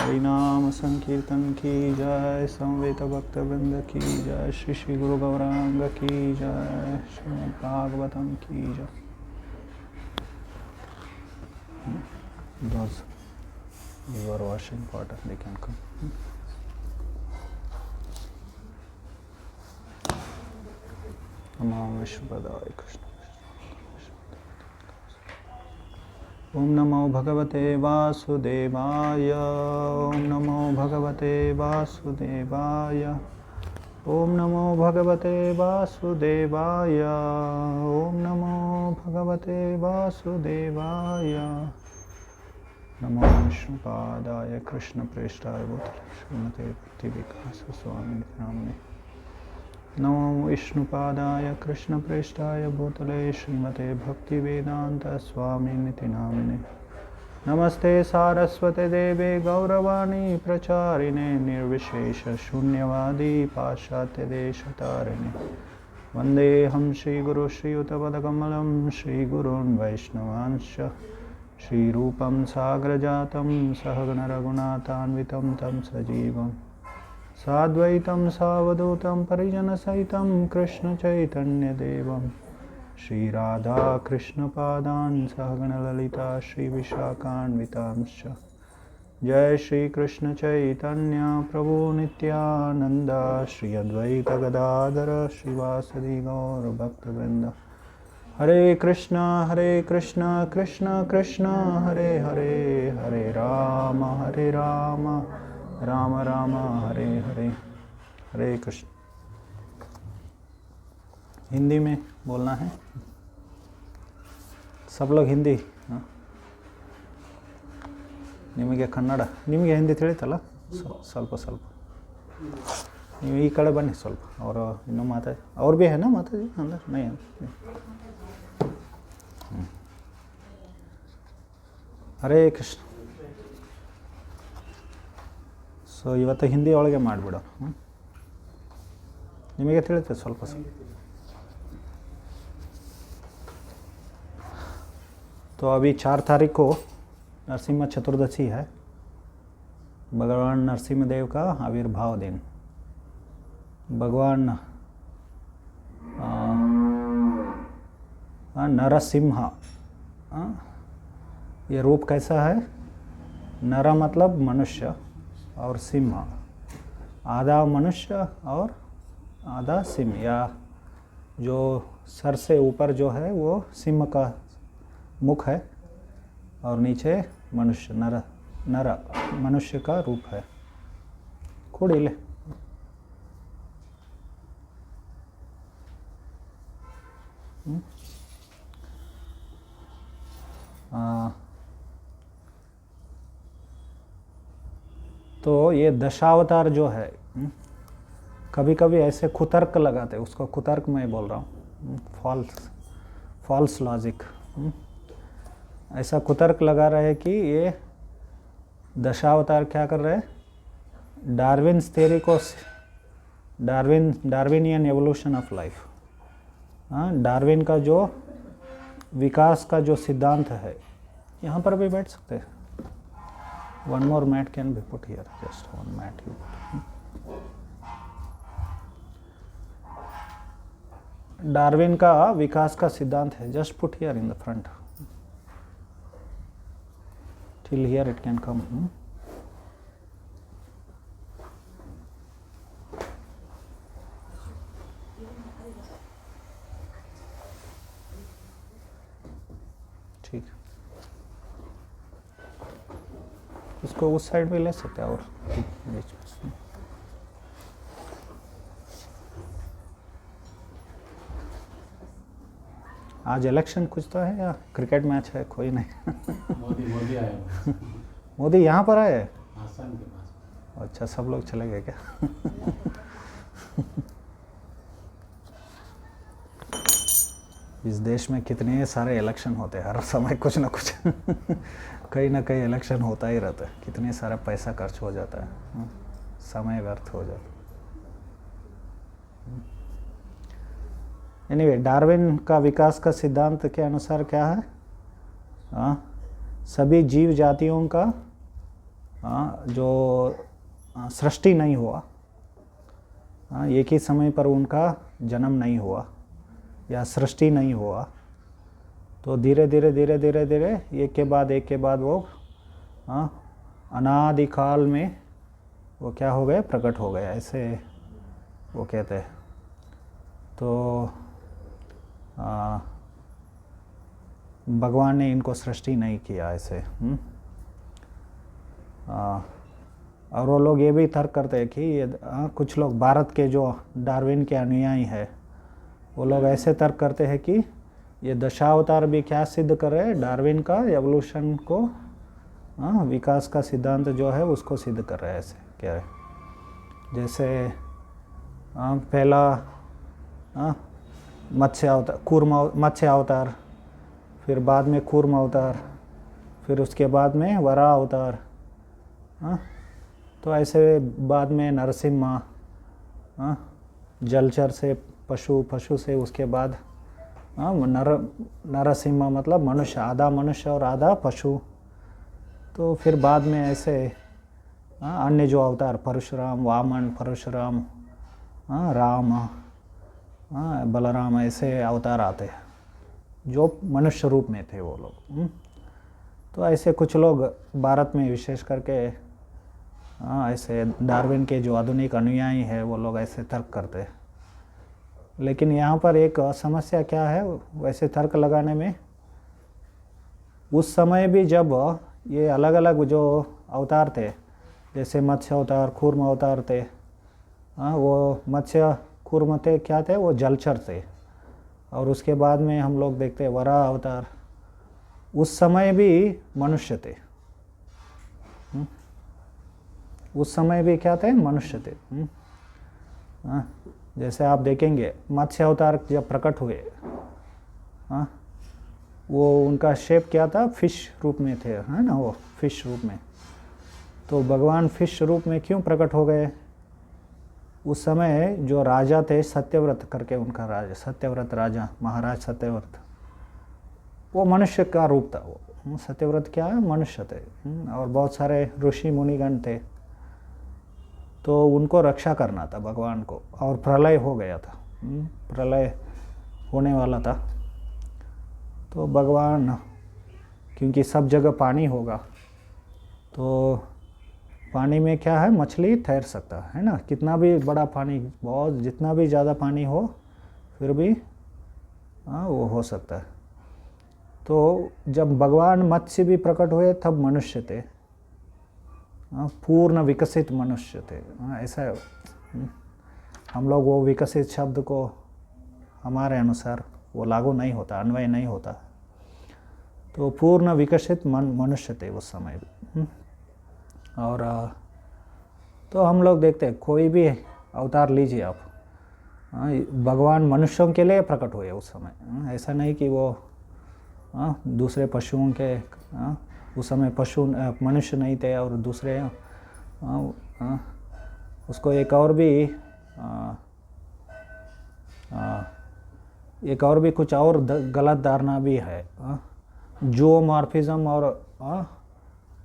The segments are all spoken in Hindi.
हरिनाम संकीर्तन की जय, समवेत भक्त वृंद की जय, श्री श्री गुरु गौरांग की जय, श्रीमद् भागवतम की जय। Those you are washing water, they can come. नमो विष्णुपदाय कृष्ण। ओम नमो भगवते वासुदेवाय, ओम नमो भगवते वासुदेवाय, ओम नमो भगवते वासुदेवाय, ओम नमो भगवते वासुदेवाय। नमो विष्णुपादाय कृष्ण प्रेष्ठाय भूतले श्रीमते भक्ति विकास स्वामी नामने। नमो विष्णुपादाय कृष्ण प्रेष्ठाय भूतले श्रीमते भक्ति वेदांत स्वामी नामिने। नमस्ते सारस्वते देवे गौरवाणी प्रचारिणे, निर्विशेष शून्यवादी पाश्चात्य देशतारिणे। वंदेहं श्रीगुरु श्रीयुतपदकमलं श्रीगुरून् वैष्णवांश्च, श्रीरूपं साग्रजातं सहगण रघुनाथान्वितं तं सजीवं साद्वैतं सावधूतं परिजनसहितं कृष्ण चैतन्यदेवं श्रीराधा कृष्णपादान् सहगण ललिता श्रीविशाखान्वितांश्च। जय श्री कृष्ण चैतन्य प्रभु नित्यानंद, श्री अद्वैत गदाधर श्रीवासदि गौर भक्तवृंद। हरे कृष्णा कृष्ण कृष्ण हरे हरे, हरे राम राम राम हरे हरे। हरे कृष्ण। हिंदी में बोलना है सब लोग हिंदी। ನಿಮಗೆ ಕನ್ನಡ, ನಿಮಗೆ ಹಿಂದಿ ತಿಳಿತಲ್ಲ ಸ್ವಲ್ಪ ಸ್ವಲ್ಪ. ನೀವು ಈ ಕಡೆ ಬನ್ನಿ ಸ್ವಲ್ಪ, ಅವರು ಇನ್ನೂ ಮಾತಾಡಿ, ಅವ್ರು ಭೀ है ना ಮಾತಾಡಿ अंदर नहीं है. ಹರೇ ಕೃಷ್ಣ. ಸೊ ಇವತ್ತು ಹಿಂದಿ ಒಳಗೆ ಮಾಡಿಬಿಡೋ. ನಿಮಗೆ ತಿಳಿತೆ ಸ್ವಲ್ಪ ಸ್ವಲ್ಪ. तो अभी 4 तारीख को नरसिम्हा चतुर्दशी है, भगवान नरसिम्हा देव का आविर्भाव दिन। भगवान नरसिम्हा, ये रूप कैसा है? नर मतलब मनुष्य और सिंह, आधा मनुष्य और आधा सिंह, या जो सर से ऊपर जो है वो सिंह का मुख है और नीचे मनुष्य नर मनुष्य का रूप है। ಕೂಡಿಲೆ तो ये दशावतार जो है, कभी कभी ऐसे कुतर्क लगाते, उसको कुतर्क मैं बोल रहा हूँ, फॉल्स लॉजिक। ऐसा कुतर्क लगा रहे हैं कि ये दशावतार क्या कर रहे हैं, डार्विन्स थ्योरी को, Darwinian evolution of life, Darwin का जो विकास का जो सिद्धांत है, यहाँ पर भी बैठ सकते हैं। One more mat can be put here, just one mat you put. Darwin का विकास का सिद्धांत है, just put here in the front, till here it can come. ठीक, उसको उस साइड में ले सकते हैं और बीच में। आज इलेक्शन कुछ तो है या क्रिकेट मैच है? कोई नहीं। मोदी आए। मोदी यहाँ पर आए? आसाम के पास। अच्छा, सब लोग चले गए क्या? इस देश में कितने सारे इलेक्शन होते हैं, हर समय कुछ ना कुछ कहीं ना कहीं इलेक्शन होता ही रहता है। कितने सारा पैसा खर्च हो जाता है, समय व्यर्थ हो जाता है। एनीवे, डार्विन का विकास का सिद्धांत के अनुसार क्या है? सभी जीव जातियों का जो सृष्टि नहीं हुआ, एक ही समय पर उनका जन्म नहीं हुआ या सृष्टि नहीं हुआ, तो धीरे धीरे धीरे धीरे धीरे एक के बाद वो अनादिकाल में वो क्या हो गए, प्रकट हो गए, ऐसे वो कहते हैं। तो भगवान ने इनको सृष्टि नहीं किया ऐसे। और वो लोग ये भी तर्क करते हैं कि ये कुछ लोग भारत के जो डार्विन के अनुयायी हैं, वो लोग ऐसे तर्क करते हैं कि ये दशावतार भी क्या सिद्ध कर रहे हैं, डार्विन का एवोल्यूशन को, विकास का सिद्धांत जो है उसको सिद्ध कर रहे हैं, ऐसे कह रहे। जैसे पहला मत्स्य अवतार, फिर बाद में कूर्म अवतार, फिर उसके बाद में वराह अवतार, तो ऐसे बाद में नरसिम्हा, जलचर से पशु, पशु से उसके बाद नरसिम्हा मतलब मनुष्य, आधा मनुष्य और आधा पशु। तो फिर बाद में ऐसे अन्य जो अवतार, परशुराम, वामन, परशुराम, राम, बलराम, ऐसे अवतार आते हैं जो मनुष्य रूप में थे वो लोग। तो ऐसे कुछ लोग भारत में विशेष करके ऐसे डार्विन के जो आधुनिक अनुयायी हैं वो लोग ऐसे तर्क करते हैं। लेकिन यहाँ पर एक समस्या क्या है वैसे तर्क लगाने में, उस समय भी जब ये अलग अलग जो अवतार थे, जैसे मत्स्य अवतार, कूर्म अवतार थे, वो मत्स्य कूर्म थे क्या थे, वो जलचर थे। और उसके बाद में हम लोग देखते हैं वराह अवतार, उस समय भी मनुष्य थे। उस समय भी क्या थे, मनुष्य थे। जैसे आप देखेंगे मत्स्य अवतार जब प्रकट हुए, वो उनका शेप क्या था, फिश रूप में थे, है ना, वो फिश रूप में। तो भगवान फिश रूप में क्यों प्रकट हो गए? उस समय जो राजा थे, सत्यव्रत करके उनका राजा, सत्यव्रत राजा, महाराज सत्यव्रत, वो मनुष्य का रूप था। वो सत्यव्रत क्या है, मनुष्य थे। और बहुत सारे ऋषि मुनिगण थे, तो उनको रक्षा करना था भगवान को। और प्रलय हो गया था, प्रलय होने वाला था। तो भगवान, क्योंकि सब जगह पानी होगा, तो पानी में क्या है, मछली तैर सकता है ना, कितना भी बड़ा पानी, बहुत जितना भी ज़्यादा पानी हो फिर भी वो हो सकता है। तो जब भगवान मत्स्य भी प्रकट हुए तब मनुष्य थे, पूर्ण विकसित मनुष्य थे। ऐसा हम लोग वो विकसित शब्द को हमारे अनुसार वो लागू नहीं होता, अन्वय नहीं होता। तो पूर्ण विकसित मनुष्य थे उस समय भी। और तो हम लोग देखते हैं कोई भी अवतार लीजिए आप, भगवान मनुष्यों के लिए प्रकट हुए उस समय। ऐसा नहीं कि वो दूसरे पशुओं के, उस समय पशु मनुष्य नहीं थे और दूसरे उसको एक और भी कुछ और गलत धारणा भी है। जूमॉर्फिज्म और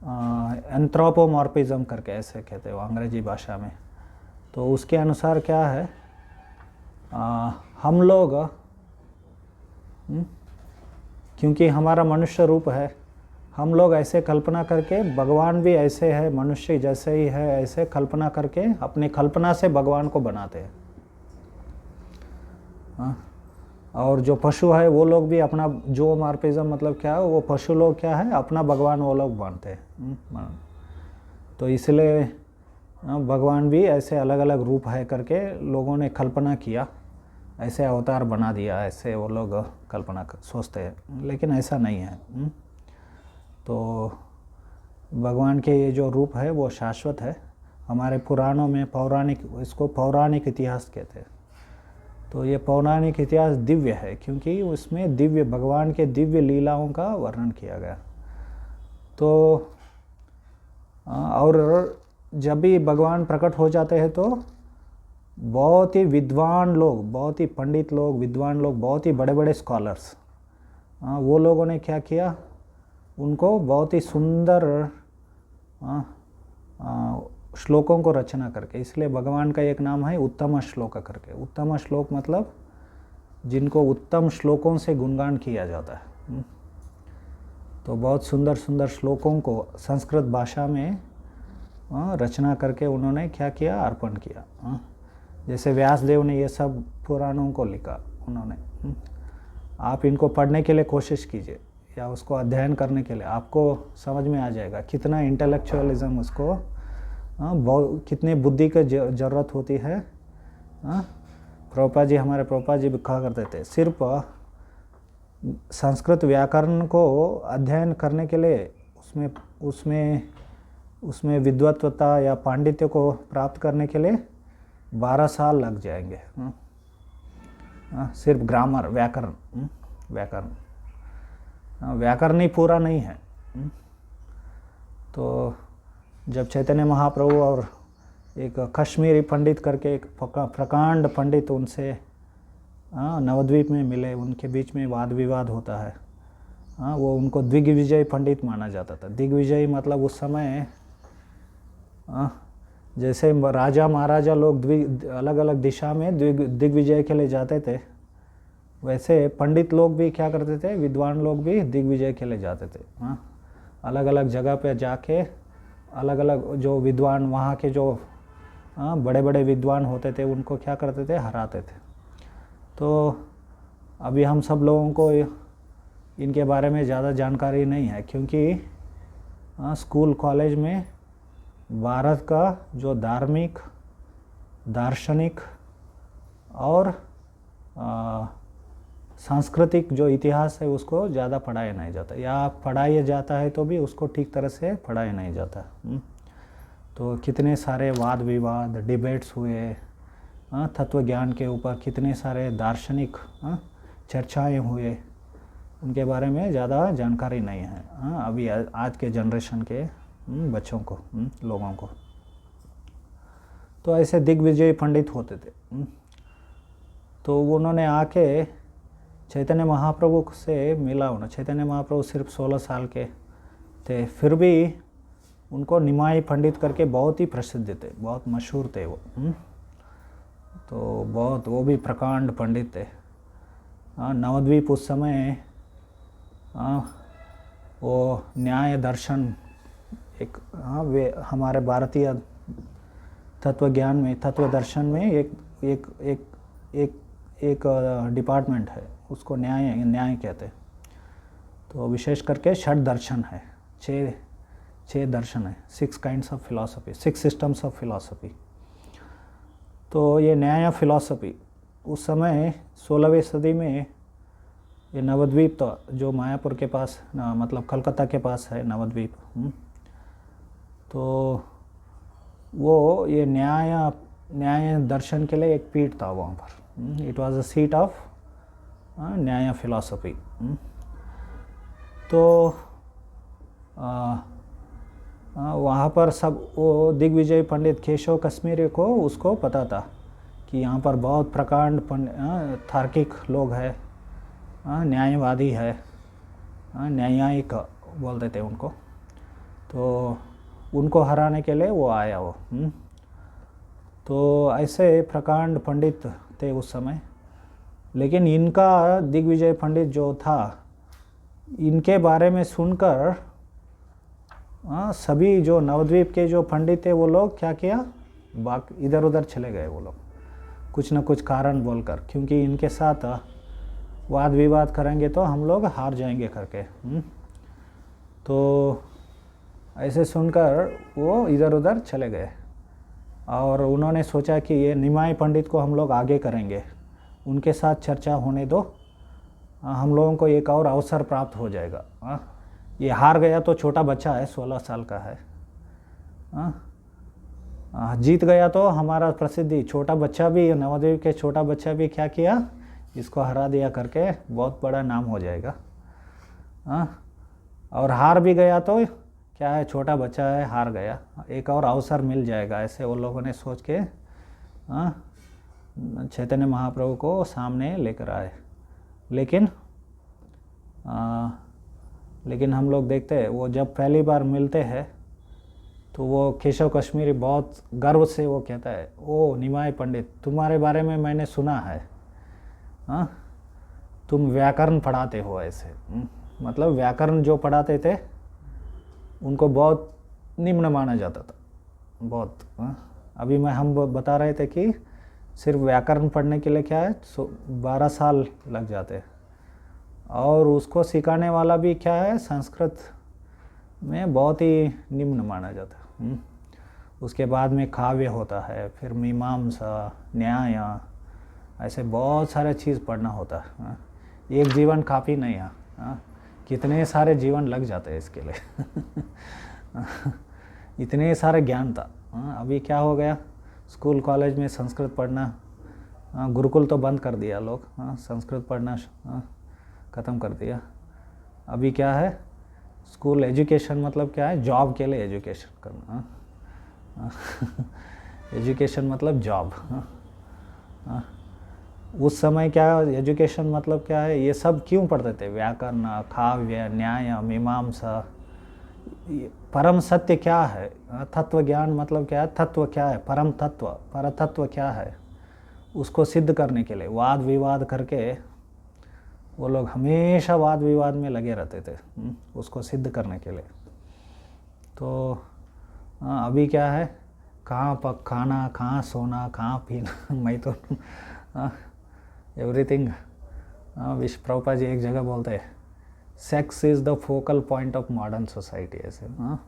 एंथ्रोपोमॉर्फिज्म करके ऐसे कहते हैं वो अंग्रेजी भाषा में। तो उसके अनुसार क्या है, हम लोग क्योंकि हमारा मनुष्य रूप है, हम लोग ऐसे कल्पना करके भगवान भी ऐसे है, मनुष्य जैसे ही है, ऐसे कल्पना करके अपनी कल्पना से भगवान को बनाते हैं। और जो पशु है वो लोग भी अपना, जो मार्पिज्म मतलब क्या है, वो पशु लोग क्या है, अपना भगवान वो लोग मानते हैं। तो इसलिए भगवान भी ऐसे अलग अलग रूप है करके लोगों ने कल्पना किया, ऐसे अवतार बना दिया, ऐसे वो लोग कल्पना सोचते हैं। लेकिन ऐसा नहीं है। तो भगवान के ये जो रूप है वो शाश्वत है। हमारे पुराणों में पौराणिक, इसको पौराणिक इतिहास कहते हैं। तो ये पौराणिक इतिहास दिव्य है क्योंकि उसमें दिव्य, भगवान के दिव्य लीलाओं का वर्णन किया गया। तो और जब भी भगवान प्रकट हो जाते हैं तो बहुत ही विद्वान लोग, बहुत ही पंडित लोग, विद्वान लोग, बहुत ही बड़े बड़े स्कॉलर्स, वो लोगों ने क्या किया, उनको बहुत ही सुंदर श्लोकों को रचना करके, इसलिए भगवान का एक नाम है उत्तम श्लोक करके। उत्तम श्लोक मतलब जिनको उत्तम श्लोकों से गुणगान किया जाता है। तो बहुत सुंदर सुंदर श्लोकों को संस्कृत भाषा में रचना करके उन्होंने क्या किया, अर्पण किया। जैसे व्यासदेव ने ये सब पुराणों को लिखा उन्होंने। आप इनको पढ़ने के लिए कोशिश कीजिए या उसको अध्ययन करने के लिए, आपको समझ में आ जाएगा कितना इंटेलेक्चुअलिज्म उसको, बहुत कितनी बुद्धि की ज़रूरत होती है। प्रभुपाद जी, हमारे प्रभुपाद जी भी कहा करते थे, सिर्फ संस्कृत व्याकरण को अध्ययन करने के लिए उसमें विद्वत्ता या पांडित्य को प्राप्त करने के लिए 12 साल लग जाएंगे। सिर्फ ग्रामर, व्याकरण ही पूरा नहीं है। तो जब चैतन्य महाप्रभु और एक कश्मीरी पंडित करके एक प्रकांड पंडित उनसे नवद्वीप में मिले, उनके बीच में वाद विवाद होता है। वो उनको दिग्विजय पंडित माना जाता था। दिग्विजय मतलब उस समय जैसे राजा महाराजा लोग अलग अलग दिशा में दिग्विजय के लिए जाते थे, वैसे पंडित लोग भी क्या करते थे, विद्वान लोग भी दिग्विजय के लिए जाते थे। अलग अलग जगह पे जाके अलग अलग जो विद्वान, वहाँ के जो बड़े बड़े विद्वान होते थे, उनको क्या करते थे, हराते थे। तो अभी हम सब लोगों को इनके बारे में ज़्यादा जानकारी नहीं है, क्योंकि स्कूल कॉलेज में भारत का जो धार्मिक, दार्शनिक और सांस्कृतिक जो इतिहास है उसको ज़्यादा पढ़ाया नहीं जाता, या पढ़ाया जाता है तो भी उसको ठीक तरह से पढ़ाया नहीं जाता। तो कितने सारे वाद विवाद, डिबेट्स हुए तत्व ज्ञान के ऊपर, कितने सारे दार्शनिक चर्चाएं हुए, उनके बारे में ज़्यादा जानकारी नहीं है अभी आज के जनरेशन के बच्चों को, लोगों को। तो ऐसे दिग्विजय पंडित होते थे। तो उन्होंने आके चैतन्य महाप्रभु से मिला उन्हें। चैतन्य महाप्रभु सिर्फ 16 साल के थे, फिर भी उनको निमाई पंडित करके बहुत ही प्रसिद्ध थे, बहुत मशहूर थे वो। तो बहुत, वो भी प्रकांड पंडित थे। नवद्वीप उस समय वो न्याय दर्शन एक, वे हमारे भारतीय तत्व ज्ञान में, तत्व दर्शन में एक डिपार्टमेंट है, उसको न्याय कहते हैं। तो विशेष करके 6 दर्शन है, 6 दर्शन है, 6 kinds of philosophy, 6 systems of philosophy. तो ये न्याय फिलॉसफी उस समय 16वीं सदी में ये नवद्वीप, तो जो मायापुर के पास, मतलब कलकत्ता के पास है नवद्वीप। तो वो ये न्याय दर्शन के लिए एक पीठ था वहाँ पर। It was a seat of न्याय फिलॉसफी। तो वहाँ पर सब, वो दिग्विजय पंडित केशव कश्मीरी को उसको पता था कि यहाँ पर बहुत प्रकांड तार्किक लोग हैं, न्यायवादी है, न्यायिक बोलते थे उनको। तो उनको हराने के लिए वो आया वो। तो ऐसे प्रकांड पंडित थे उस समय। लेकिन इनका, दिग्विजय पंडित जो था, इनके बारे में सुनकर सभी जो नवद्वीप के जो पंडित थे वो लोग क्या किया, इधर उधर चले गए वो लोग, कुछ न कुछ कारण बोलकर, क्योंकि इनके साथ वाद विवाद करेंगे तो हम लोग हार जाएंगे करके। तो ऐसे सुनकर वो इधर उधर चले गए और उन्होंने सोचा कि ये निमाई पंडित को हम लोग आगे करेंगे, उनके साथ चर्चा होने दो, हम लोगों को एक और अवसर प्राप्त हो जाएगा। ये हार गया तो छोटा बच्चा है, 16 साल का है। जीत गया तो हमारा प्रसिद्धि, छोटा बच्चा भी, नवद्वीप के छोटा बच्चा भी क्या किया, इसको हरा दिया करके बहुत बड़ा नाम हो जाएगा। और हार भी गया तो क्या है, छोटा बच्चा है, हार गया, एक और अवसर मिल जाएगा। ऐसे वो लोगों ने सोच के चैतन्य महाप्रभु को सामने लेकर आए। लेकिन हम लोग देखते हैं, वो जब पहली बार मिलते हैं तो वो केशव कश्मीरी बहुत गर्व से वो कहता है, ओ निमाय पंडित, तुम्हारे बारे में मैंने सुना है, हाँ तुम व्याकरण पढ़ाते हो ऐसे। मतलब व्याकरण जो पढ़ाते थे उनको बहुत निम्न माना जाता था, बहुत। अभी हम बता रहे थे कि सिर्फ व्याकरण पढ़ने के लिए क्या है 12 साल लग जाते हैं, और उसको सिखाने वाला भी क्या है संस्कृत में बहुत ही निम्न माना जाता है। उसके बाद में काव्य होता है, फिर मीमांसा, न्याय, ऐसे बहुत सारे चीज़ पढ़ना होता है। एक जीवन काफ़ी नहीं है, कितने सारे जीवन लग जाते हैं इसके लिए। इतने सारे ज्ञान था। अभी क्या हो गया, स्कूल कॉलेज में संस्कृत पढ़ना, गुरुकुल तो बंद कर दिया लोग, संस्कृत पढ़ना ख़त्म कर दिया। अभी क्या है, स्कूल एजुकेशन मतलब क्या है, जॉब के लिए एजुकेशन करना। एजुकेशन मतलब जॉब। उस समय क्या एजुकेशन मतलब क्या है, ये सब क्यों पढ़ते थे, व्याकरण, काव्य, न्याय, मीमांसा, परम सत्य क्या है, तत्व ज्ञान मतलब क्या है, तत्व क्या है, परम तत्व, पर तत्व क्या है, उसको सिद्ध करने के लिए वाद विवाद करके वो लोग हमेशा वाद विवाद में लगे रहते थे, उसको सिद्ध करने के लिए। तो अभी क्या है, कहाँ खाना, कहाँ सोना, कहाँ पीना, मैं तो एवरीथिंग। विश्व प्रभुपाद जी एक जगह बोलते हैं, sex is the focal point of modern society, ऐसे।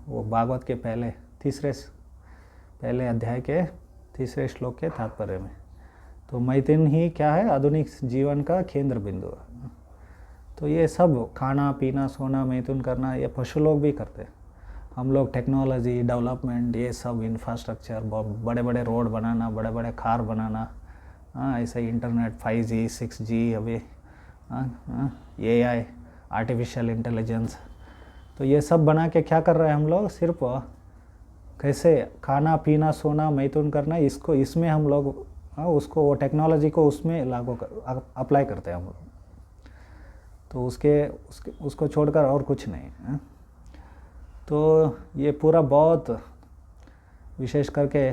वो भागवत के पहले अध्याय के 3 श्लोक के तात्पर्य में। तो मैथुन ही क्या है, आधुनिक जीवन का केंद्र बिंदु है। तो ये सब खाना पीना सोना मैथुन करना ये पशु लोग भी करते हैं। हम लोग टेक्नोलॉजी डेवलपमेंट, ये सब इंफ्रास्ट्रक्चर, बड़े बड़े रोड बनाना, बड़े बड़े कार बनाना, ऐसे इंटरनेट 5G 6G, अभी AI आर्टिफिशियल इंटेलिजेंस, तो ये सब बना के क्या कर रहे हैं हम लोग, सिर्फ कैसे खाना पीना सोना मैथुन करना, इसको इसमें हम लोग उसको वो टेक्नोलॉजी को उसमें लागू अप्लाई करते हैं हम लोग। तो उसको छोड़कर और कुछ नहीं है। तो ये पूरा बहुत विशेष करके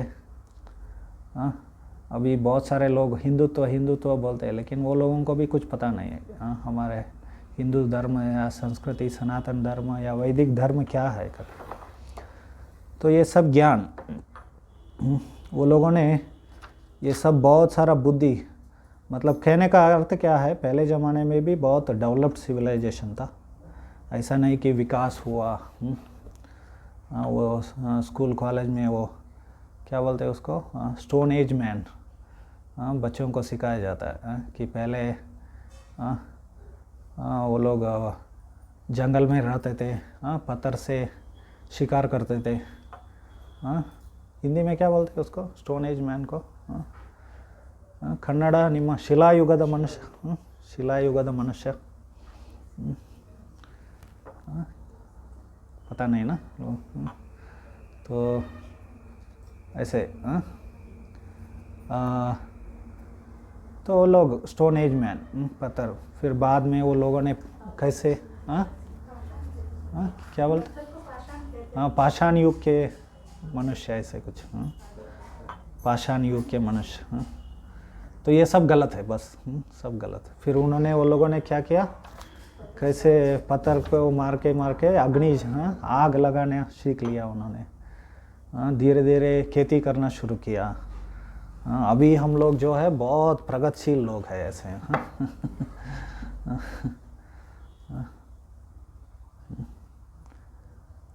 अभी बहुत सारे लोग हिंदुत्व बोलते हैं, लेकिन वो लोगों को भी कुछ पता नहीं है हमारे हिंदू धर्म या संस्कृति, सनातन धर्म या वैदिक धर्म क्या है कर। तो ये सब ज्ञान वो लोगों ने ये सब बहुत सारा बुद्धि, मतलब कहने का अर्थ क्या है, पहले ज़माने में भी बहुत डेवलप्ड सिविलाइजेशन था, ऐसा नहीं कि विकास हुआ। वो स्कूल कॉलेज में वो क्या बोलते हैं उसको, स्टोन एज मैन, बच्चों को सिखाया जाता है कि पहले वो लोग जंगल में रहते थे, पत्थर से शिकार करते थे। हिंदी में क्या बोलते हैं उसको, स्टोन एज मैन को, कन्नड़ निम्म शिलायुगद मनुष्य, शिलायुगद मनुष्य, पता नहीं ना। तो ऐसे तो वो लोग स्टोन एज मैन, पत्थर, फिर बाद में वो लोगों ने कैसे क्या बोलते, पाषाण युग के मनुष्य, ऐसे कुछ, पाषाण युग के मनुष्य। तो ये सब गलत है, बस सब गलत है। फिर वो लोगों ने क्या किया, कैसे पत्थर को मार के अग्नि, आग लगाने सीख लिया उन्होंने। धीरे धीरे खेती करना शुरू किया। अभी हम लोग जो है बहुत प्रगतिशील लोग हैं ऐसे।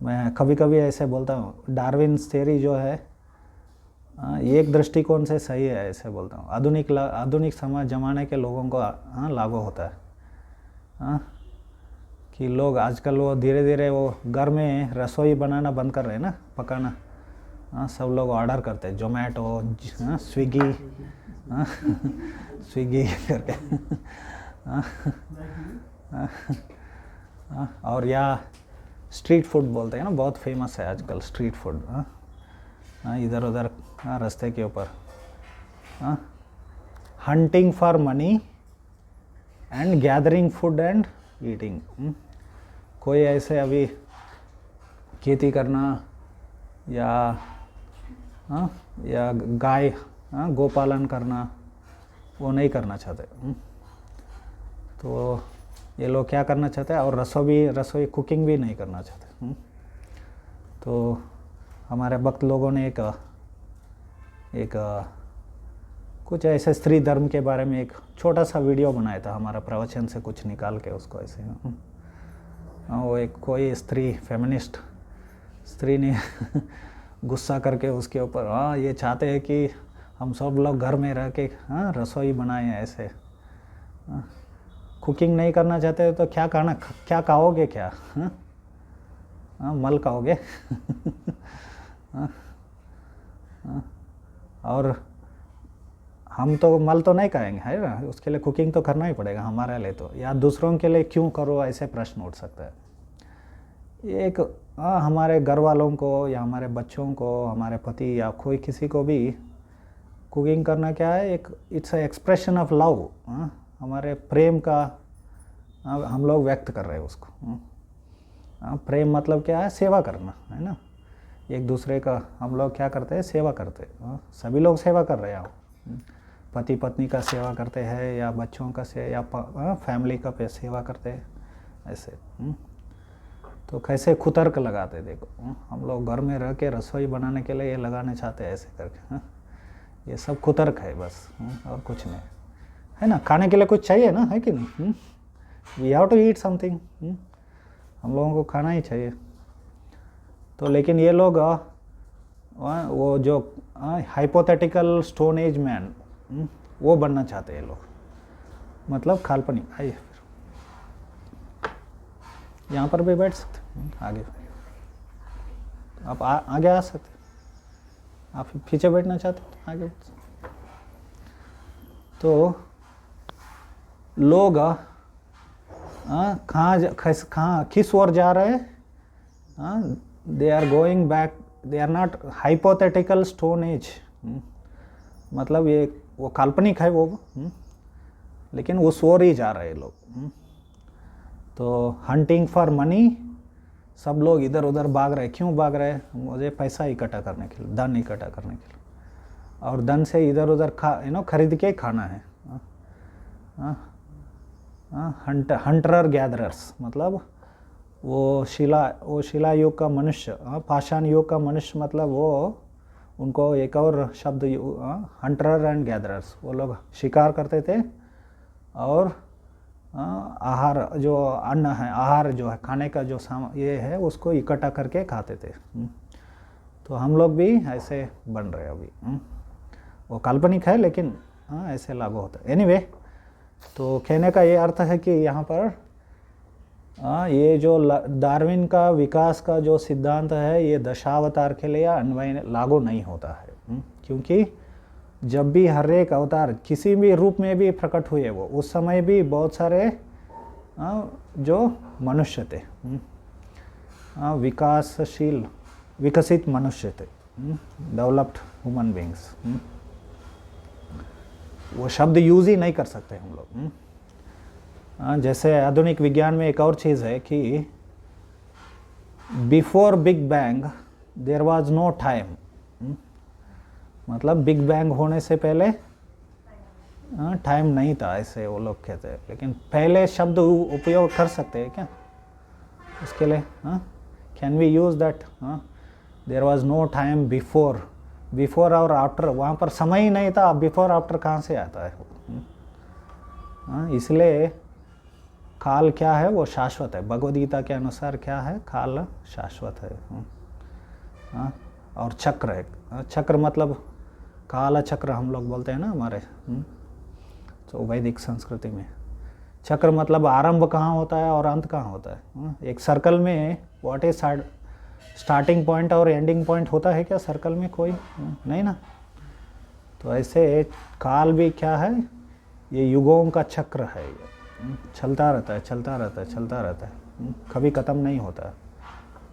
मैं कभी कभी ऐसे बोलता हूँ, डार्विन्स थ्योरी जो है एक दृष्टिकोण से सही है, ऐसे बोलता हूँ। आधुनिक समाज जमाने के लोगों को लागू होता है कि लोग आजकल वो धीरे धीरे वो घर में रसोई बनाना बंद कर रहे हैं ना, पकाना। सब लोग ऑर्डर करते हैं, जोमेटो, स्विगी, स्विगी करके, और या स्ट्रीट फूड बोलते हैं ना, बहुत फेमस है आजकल स्ट्रीट फूड। इधर उधर रास्ते के ऊपर, hunting for money and gathering food and eating. कोई ऐसे अभी खेती करना या या गाय गोपालन करना, वो नहीं करना चाहते। तो ये लोग क्या करना चाहते हैं, और रसोई कुकिंग भी नहीं करना चाहते। तो हमारे वक्त लोगों ने एक कुछ ऐसे स्त्री धर्म के बारे में एक छोटा सा वीडियो बनाया था, हमारा प्रवचन से कुछ निकाल के उसको ऐसे। वो एक कोई स्त्री फेमिनिस्ट स्त्री ने गुस्सा करके उसके ऊपर ये चाहते हैं कि हम सब लोग घर में रह के रसोई बनाएं ऐसे। कुकिंग नहीं करना चाहते तो क्या खाओगे, क्या मल खाओगे? और हम तो मल तो नहीं खाएंगे, है ना, उसके लिए कुकिंग तो करना ही पड़ेगा हमारे लिए तो, या दूसरों के लिए क्यों करो, ऐसे प्रश्न उठ सकता है। एक हमारे घर वालों को या हमारे बच्चों को, हमारे पति या कोई किसी को भी कुकिंग करना क्या है, एक it's a expression of love, हमारे प्रेम का हम लोग व्यक्त कर रहे हैं उसको। प्रेम मतलब क्या है, सेवा करना, है ना। एक दूसरे का हम लोग क्या करते हैं, सेवा करते हैं। सभी लोग सेवा कर रहे हैं, पति पत्नी का सेवा करते हैं, या बच्चों का या फैमिली का सेवा करते हैं ऐसे। तो कैसे खुतर्क लगाते, देखो हम लोग घर में रह के रसोई बनाने के लिए ये लगाने चाहते हैं ऐसे करके। ये सब खुतर्क है बस, और कुछ नहीं, है ना। खाने के लिए कुछ चाहिए ना, है कि नहीं? We have to eat something, हम लोगों को खाना ही चाहिए। तो लेकिन ये लोग वो जो हाइपोथेटिकल स्टोन एज मैन, वो बनना चाहते हैं ये लोग, मतलब काल्पनिक। आइए यहाँ पर भी बैठ सकते, आगे आप आगे आ सकते, आप पीछे बैठना चाहते हो आगे बैठ सकते। तो लोग कहाँ किस ओर जा रहे हैं? They are going back, they are not hypothetical stone age, मतलब ये वो काल्पनिक है वो, लेकिन उस ओर ही जा रहे हैं लोग। तो हंटिंग फॉर मनी, सब लोग इधर उधर भाग रहे। क्यों भाग रहे हैं? मुझे पैसा इकट्ठा करने के लिए, धन इकट्ठा करने के लिए, और धन से इधर उधर खरीद के खाना है। हंटर गैदरर्स, मतलब वो शिला युग का मनुष्य, पाषाण युग का मनुष्य, मतलब वो उनको एक और शब्द हंटर एंड गैदरर्स, वो लोग शिकार करते थे और आहार जो अन्न है, आहार जो है खाने का जो ये है उसको इकट्ठा करके खाते थे। तो हम लोग भी ऐसे बन रहे हैं अभी। वो काल्पनिक है लेकिन ऐसे लागू होता है। एनीवे, तो कहने का ये अर्थ है कि यहाँ पर ये जो डार्विन का विकास का जो सिद्धांत है, ये दशावतार के लिए अन्वय लागू नहीं होता है। क्योंकि जब भी हर एक अवतार किसी भी रूप में भी प्रकट हुए, वो उस समय भी बहुत सारे जो मनुष्य थे, विकासशील विकसित मनुष्य थे, डेवलप्ड ह्यूमन बींग्स। वो शब्द यूज ही नहीं कर सकते हम लोग। जैसे आधुनिक विज्ञान में एक और चीज़ है कि before big bang there was no time, मतलब बिग बैंग होने से पहले टाइम नहीं था, ऐसे वो लोग कहते हैं। लेकिन पहले शब्द उपयोग कर सकते हैं क्या उसके लिए? Can we use that? There was no time before और आफ्टर, वहाँ पर समय ही नहीं था। बिफोर आफ्टर कहाँ से आता है? इसलिए काल क्या है, वो शाश्वत है। भगवद गीता के अनुसार क्या है? काल शाश्वत है। और चक्र है। चक्र मतलब काल चक्र हम लोग बोलते हैं ना हमारे, तो वैदिक संस्कृति में चक्र मतलब आरंभ कहाँ होता है और अंत कहाँ होता है। एक सर्कल में व्हाट इज स्टार्टिंग पॉइंट और एंडिंग पॉइंट होता है क्या सर्कल में? कोई नहीं ना। तो ऐसे काल भी क्या है? ये युगों का चक्र है, चलता रहता है, चलता रहता है, चलता रहता है, कभी ख़त्म नहीं होता।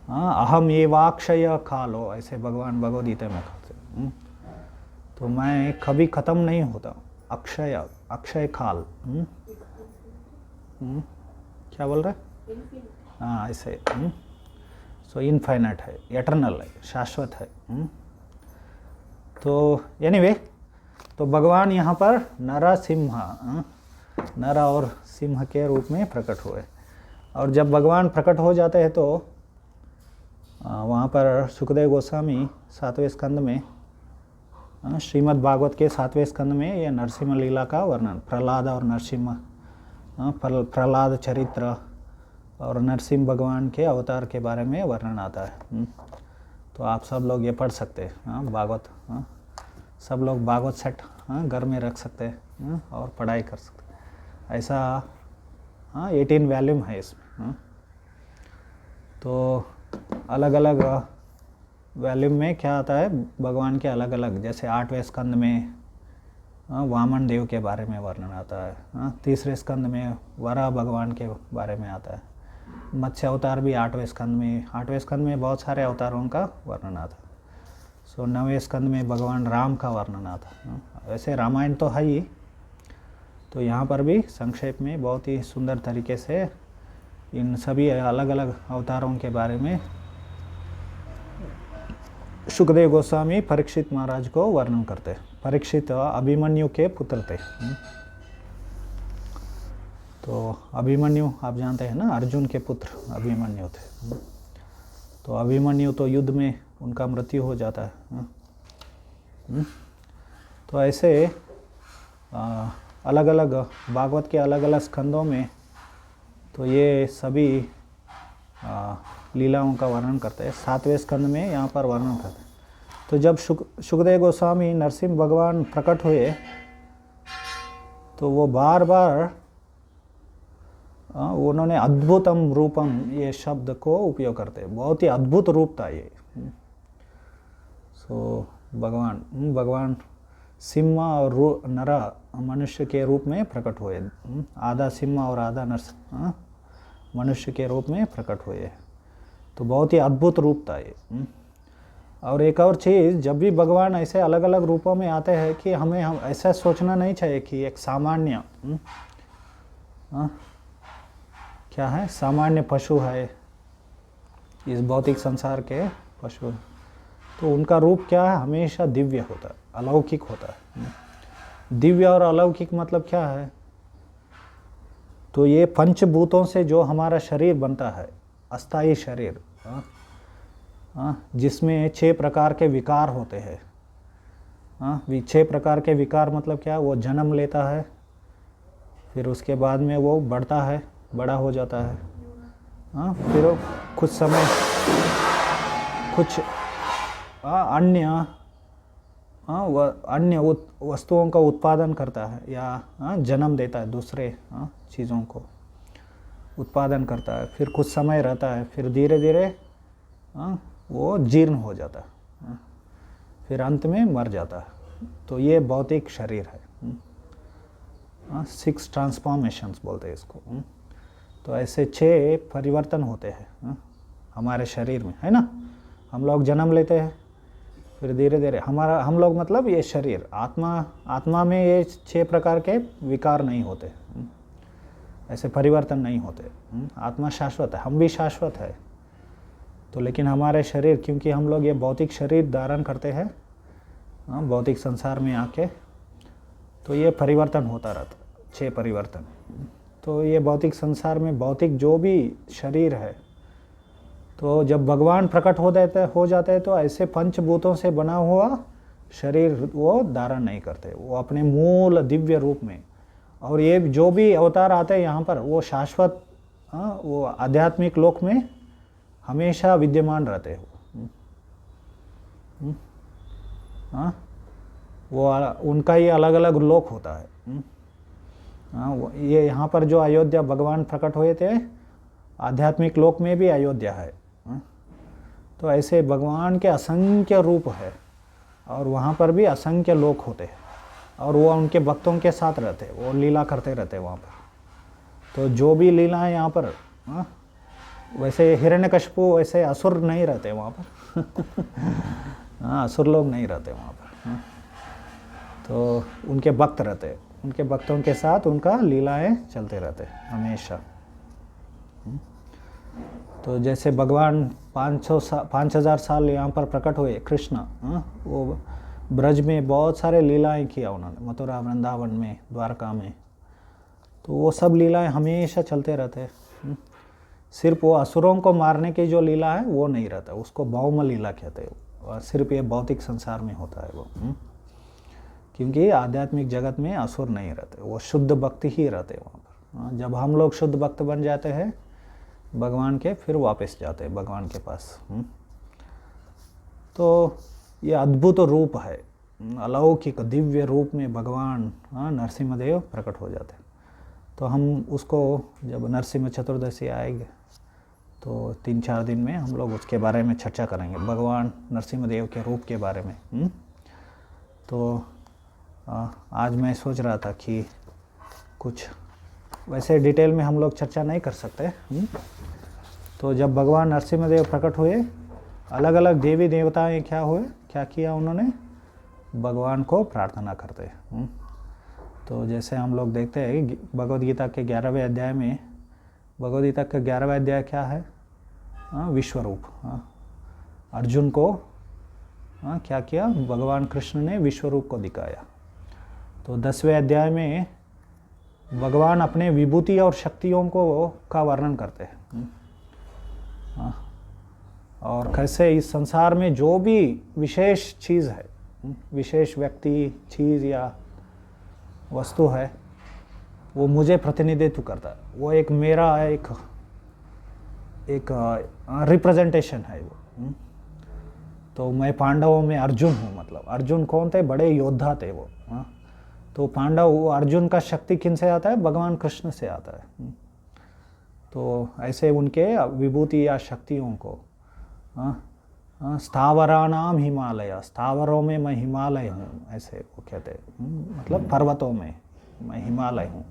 अहम ये वाक्षय कालो, ऐसे भगवान भगवद गीता में कहते। तो मैं कभी ख़त्म नहीं होता, अक्षय काल। क्या बोल रहे? हाँ, ऐसे। सो इनफाइनाइट है, एटर्नल है, शाश्वत है। तो एनीवे, तो भगवान यहाँ पर नर सिंह, नर और सिंह के रूप में प्रकट हुए। और जब भगवान प्रकट हो जाते हैं तो वहाँ पर सुखदेव गोस्वामी 7वें स्कंद में, श्रीमद् भागवत के 7वें स्कंद में ये नरसिंह लीला का वर्णन, प्रहलाद और नरसिंह, प्रहलाद चरित्र और नरसिंह भगवान के अवतार के बारे में वर्णन आता है। तो आप सब लोग ये पढ़ सकते हैं, भागवत, सब लोग भागवत सेट घर में रख सकते हैं और पढ़ाई कर सकते हैं। ऐसा 18 वॉल्यूम है इसमें। तो अलग अलग वॉल्यूम में क्या आता है, भगवान के अलग अलग, जैसे 8वें स्कंद में वामन देव के बारे में वर्णन आता है, 3रे स्कंद में वराह भगवान के बारे में आता है, मत्स्य अवतार भी 8वें स्कंद में, 8वें स्कंद में बहुत सारे अवतारों का वर्णन आता है। सो 9वें स्कंद में भगवान राम का वर्णन आता है। वैसे रामायण तो है ही, तो यहाँ पर भी संक्षेप में बहुत ही सुंदर तरीके से इन सभी अलग अलग अवतारों के बारे में सुखदेव गोस्वामी परीक्षित महाराज को वर्णन करते हैं। परीक्षित अभिमन्यु के पुत्र थे। तो अभिमन्यु आप जानते हैं ना, अर्जुन के पुत्र अभिमन्यु थे। तो अभिमन्यु तो युद्ध में उनका मृत्यु हो जाता है। तो ऐसे अलग अलग भागवत के अलग अलग स्कंदों में तो ये सभी लीलाओं का वर्णन करते हैं। 7वें स्कंद में यहाँ पर वर्णन करते हैं। तो जब सुखदेव गोस्वामी नरसिंह भगवान प्रकट हुए तो वो बार बार उन्होंने अद्भुतम रूपम ये शब्द को उपयोग करते हैं। बहुत ही अद्भुत रूप था ये। सो भगवान सिंह और नर मनुष्य के रूप में प्रकट हुए। आधा सिंह और आधा नर मनुष्य के रूप में प्रकट हुए। तो बहुत ही अद्भुत रूप था ये। और एक और चीज़, जब भी भगवान ऐसे अलग अलग रूपों में आते हैं कि हम ऐसा सोचना नहीं चाहिए कि एक सामान्य क्या है, सामान्य पशु है इस भौतिक संसार के पशु। तो उनका रूप क्या है, हमेशा दिव्य होता है, अलौकिक होता है। दिव्य और अलौकिक मतलब क्या है, तो ये पंचभूतों से जो हमारा शरीर बनता है, अस्थायी शरीर, जिसमें 6 प्रकार के विकार होते हैं। 6 प्रकार के विकार मतलब क्या, वो जन्म लेता है, फिर उसके बाद में वो बढ़ता है, बड़ा हो जाता है, फिर कुछ समय कुछ अन्य वस्तुओं का उत्पादन करता है या जन्म देता है, दूसरे चीज़ों को उत्पादन करता है, फिर कुछ समय रहता है, फिर धीरे धीरे वो जीर्ण हो जाता है, फिर अंत में मर जाता है। तो ये भौतिक शरीर है। 6 ट्रांसफॉर्मेशंस बोलते हैं इसको। तो ऐसे 6 परिवर्तन होते हैं हमारे शरीर में, है ना। हम लोग जन्म लेते हैं, फिर धीरे धीरे हम लोग मतलब ये शरीर, आत्मा में ये 6 प्रकार के विकार नहीं होते, ऐसे परिवर्तन नहीं होते। आत्मा शाश्वत है, हम भी शाश्वत है। तो लेकिन हमारे शरीर, क्योंकि हम लोग ये भौतिक शरीर धारण करते हैं भौतिक संसार में आके, तो ये परिवर्तन होता रहता, 6 परिवर्तन। तो ये भौतिक संसार में भौतिक जो भी शरीर है, तो जब भगवान प्रकट हो जाते हैं तो ऐसे पंचभूतों से बना हुआ शरीर वो धारण नहीं करते, वो अपने मूल दिव्य रूप में। और ये जो भी अवतार आते हैं यहाँ पर, वो शाश्वत वो आध्यात्मिक लोक में हमेशा विद्यमान रहते हो। वो उनका ही अलग अलग लोक होता है। ये यहाँ पर जो अयोध्या भगवान प्रकट हुए थे, आध्यात्मिक लोक में भी अयोध्या है। तो ऐसे भगवान के असंख्य रूप है और वहाँ पर भी असंख्य लोक होते हैं और वो उनके भक्तों के साथ रहते हैं, वो लीला करते रहते हैं वहाँ पर। तो जो भी लीला है यहाँ पर, वैसे हिरण्यकशिपु वैसे असुर नहीं रहते वहाँ पर असुर लोग नहीं रहते वहाँ पर। तो उनके भक्त रहते हैं, उनके भक्तों के साथ उनका लीलाएं चलते रहते हैं हमेशा। तो जैसे भगवान 5,000 साल यहाँ पर प्रकट हुए कृष्ण, वो ब्रज में बहुत सारे लीलाएं किया उन्होंने, मथुरा, वृंदावन में, द्वारका में। तो वो सब लीलाएं हमेशा चलते रहते हैं। सिर्फ वो असुरों को मारने की जो लीला है वो नहीं रहता, उसको भौम लीला कहते हैं। सिर्फ ये भौतिक संसार में होता है वो, क्योंकि आध्यात्मिक जगत में असुर नहीं रहते, वो शुद्ध भक्ति ही रहते वहाँ पर। जब हम लोग शुद्ध भक्त बन जाते हैं भगवान के, फिर वापस जाते हैं भगवान के पास। तो ये अद्भुत रूप है, अलौकिक दिव्य रूप में भगवान नरसिम्हदेव प्रकट हो जाते हैं। तो हम उसको जब नरसिम्हा चतुर्दशी आएगी तो 3-4 दिन में हम लोग उसके बारे में चर्चा करेंगे, भगवान नरसिम्हदेव के रूप के बारे में। तो आज मैं सोच रहा था कि कुछ वैसे डिटेल में हम लोग चर्चा नहीं कर सकते। तो जब भगवान नरसिम्हदेव प्रकट हुए, अलग अलग देवी देवताएं क्या किया उन्होंने, भगवान को प्रार्थना करते। तो जैसे हम लोग देखते हैं भगवद गीता के 11वें अध्याय में, भगवद गीता का 11वां अध्याय क्या है, विश्वरूप। अर्जुन को क्या किया, भगवान कृष्ण ने विश्वरूप को दिखाया। तो 10वें अध्याय में भगवान अपने विभूति और शक्तियों का वर्णन करते हैं, और कैसे इस संसार में जो भी विशेष चीज़ है, विशेष व्यक्ति, चीज़ या वस्तु है, वो मुझे प्रतिनिधित्व करता है। वो एक मेरा एक रिप्रेजेंटेशन है वो। तो मैं पांडवों में अर्जुन हूँ, मतलब अर्जुन कौन थे, बड़े योद्धा थे वो। तो पांडव, अर्जुन का शक्ति किन से आता है, भगवान कृष्ण से आता है। तो ऐसे उनके विभूति या शक्तियों को स्थावरानाम हिमालय, स्थावरों में मैं हिमालय हूँ, ऐसे वो कहते हैं, मतलब पर्वतों में मैं हिमालय हूँ।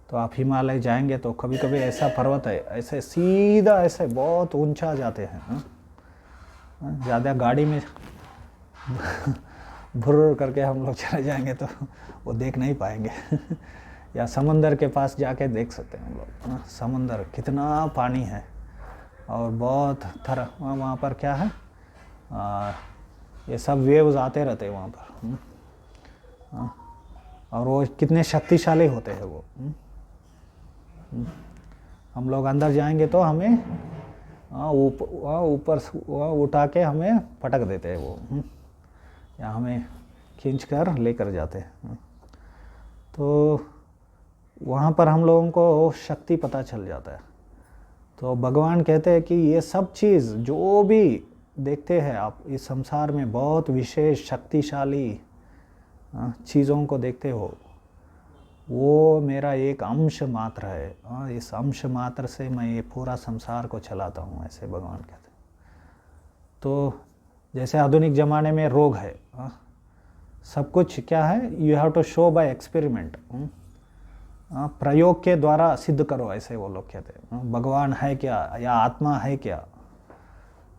तो आप हिमालय जाएंगे तो कभी कभी ऐसा पर्वत है, ऐसे सीधा ऐसे बहुत ऊंचा जाते हैं, ज़्यादा गाड़ी में भुर करके हम लोग चले जाएंगे तो वो देख नहीं पाएंगे। या समंदर के पास जाके देख सकते हैं हम लोग, समंदर कितना पानी है, और बहुत वहाँ पर क्या है, ये सब वेव्स आते रहते हैं वहाँ पर। और वो कितने शक्तिशाली होते हैं वो। हम लोग अंदर जाएंगे तो हमें ऊपर उठा के हमें पटक देते हैं वो, या हमें खींच कर लेकर जाते हैं। तो वहाँ पर हम लोगों को शक्ति पता चल जाता है। तो भगवान कहते हैं कि ये सब चीज़ जो भी देखते हैं आप इस संसार में, बहुत विशेष शक्तिशाली चीज़ों को देखते हो, वो मेरा एक अंश मात्र है। इस अंश मात्र से मैं ये पूरा संसार को चलाता हूँ, ऐसे भगवान कहते हैं। तो जैसे आधुनिक ज़माने में रोग है, सब कुछ क्या है, you have to show by experiment, प्रयोग के द्वारा सिद्ध करो, ऐसे वो लोग कहते हैं। भगवान है क्या या आत्मा है क्या,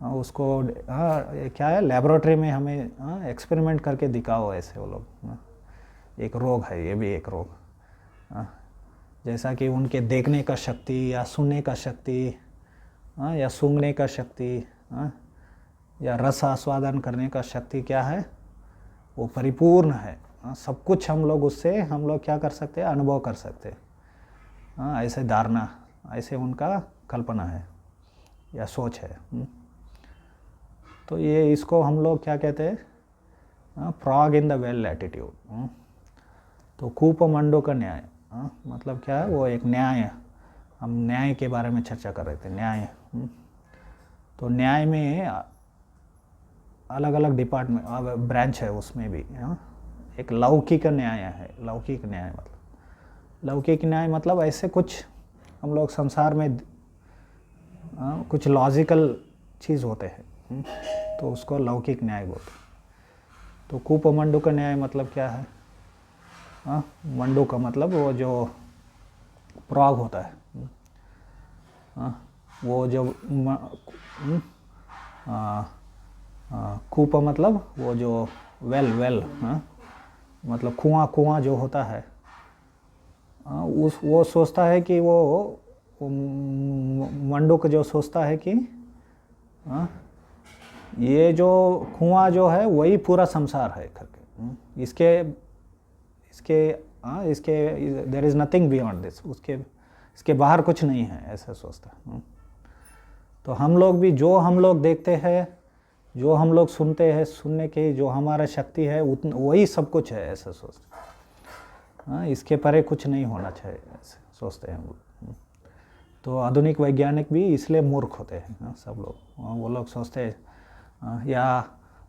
उसको क्या है, लेबोरेटरी में हमें एक्सपेरिमेंट करके दिखाओ, ऐसे वो लोग। एक रोग है, ये भी एक रोग। जैसा कि उनके देखने का शक्ति या सुनने का शक्ति या सूंघने का शक्ति या रस आस्वादन करने का शक्ति क्या है, वो परिपूर्ण है। सब कुछ हम लोग उससे क्या कर सकते हैं, अनुभव कर सकते हैं। ऐसे धारणा, ऐसे उनका कल्पना है या सोच है। तो ये इसको हम लोग क्या कहते हैं, frog in the well attitude. तो कूपमंडो का न्याय मतलब क्या है, वो एक न्याय। हम न्याय के बारे में चर्चा कर रहे थे, न्याय। तो न्याय में अलग अलग डिपार्टमेंट ब्रांच है, उसमें भी एक लौकिक न्याय है। लौकिक न्याय मतलब ऐसे कुछ हम लोग संसार में कुछ लॉजिकल चीज़ होते हैं, तो उसको लौकिक न्याय बोलते हैं। तो कूपमंडू का न्याय मतलब क्या है, मंडू का मतलब वो जो प्रॉग होता है, वो जो कूप मतलब वो जो वेल मतलब कुआं जो होता है, वो सोचता है कि वो वो मंडूक जो सोचता है कि ये जो कुआं जो है वही पूरा संसार है करके, इसके there is nothing beyond this, इसके बाहर कुछ नहीं है, ऐसा सोचता है। तो हम लोग भी जो हम लोग देखते हैं, जो हम लोग सुनते हैं, सुनने की जो हमारा शक्ति है वही सब कुछ है, ऐसा सोचते। इसके परे कुछ नहीं होना चाहिए, ऐसे सोचते हैं हम लोग। तो आधुनिक वैज्ञानिक भी इसलिए मूर्ख होते हैं सब लोग। वो लोग सोचते हैं या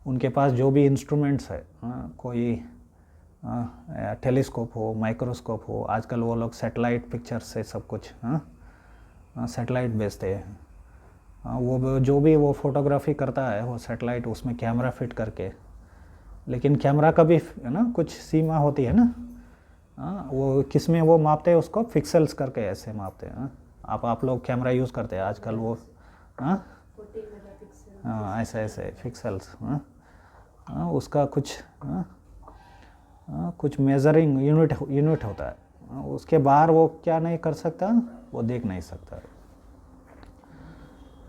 उनके पास जो भी इंस्ट्रूमेंट्स है, कोई टेलीस्कोप हो, माइक्रोस्कोप हो, आजकल वो लोग सैटेलाइट पिक्चर से सब कुछ सैटेलाइट भेजते हैं। वो जो भी वो फोटोग्राफी करता है वो सैटेलाइट उसमें कैमरा फिट करके, लेकिन कैमरा का भी है ना कुछ सीमा होती है ना। वो किस में वो मापते हैं उसको, पिक्सेल्स करके ऐसे मापते हैं। आप लोग कैमरा यूज़ करते हैं आजकल, वो ऐसे ऐसे पिक्सेल्स, उसका कुछ मेजरिंग यूनिट होता है। उसके बाहर वो क्या नहीं कर सकता, वो देख नहीं सकता।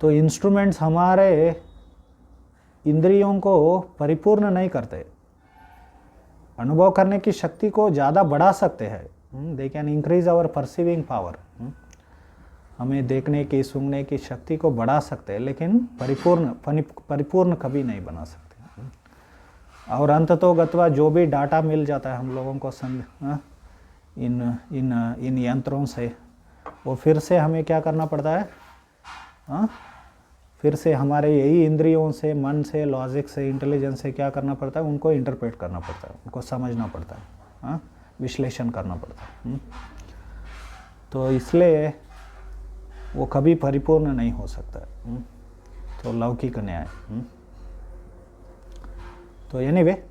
तो इंस्ट्रूमेंट्स हमारे इंद्रियों को परिपूर्ण नहीं करते, अनुभव करने की शक्ति को ज़्यादा बढ़ा सकते हैं। They can increase our perceiving power, हमें देखने की सूंघने की शक्ति को बढ़ा सकते हैं, लेकिन परिपूर्ण कभी नहीं बना सकते। और अंततोगत्वा जो भी डाटा मिल जाता है हम लोगों को इन यंत्रों से, वो फिर से हमें क्या करना पड़ता है, फिर से हमारे यही इंद्रियों से, मन से, लॉजिक से, इंटेलिजेंस से क्या करना पड़ता है, उनको इंटरप्रेट करना पड़ता है, उनको समझना पड़ता है, विश्लेषण करना पड़ता है। तो इसलिए वो कभी परिपूर्ण नहीं हो सकता। तो लौकिक न्याय। तो एनीवे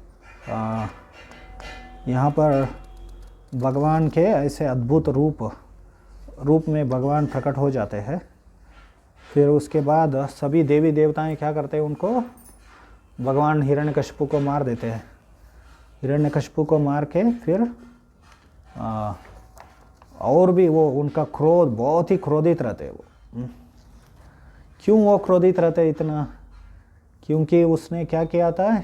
यहाँ पर भगवान के ऐसे अद्भुत रूप में भगवान प्रकट हो जाते हैं। फिर उसके बाद सभी देवी देवताएं क्या करते हैं, उनको भगवान हिरण्यकशिपु को मार देते हैं। हिरण्यकशिपु को मार के फिर और भी वो उनका क्रोध, बहुत ही क्रोधित रहते हैं वो। क्यों वो क्रोधित रहते इतना? क्योंकि उसने क्या किया था,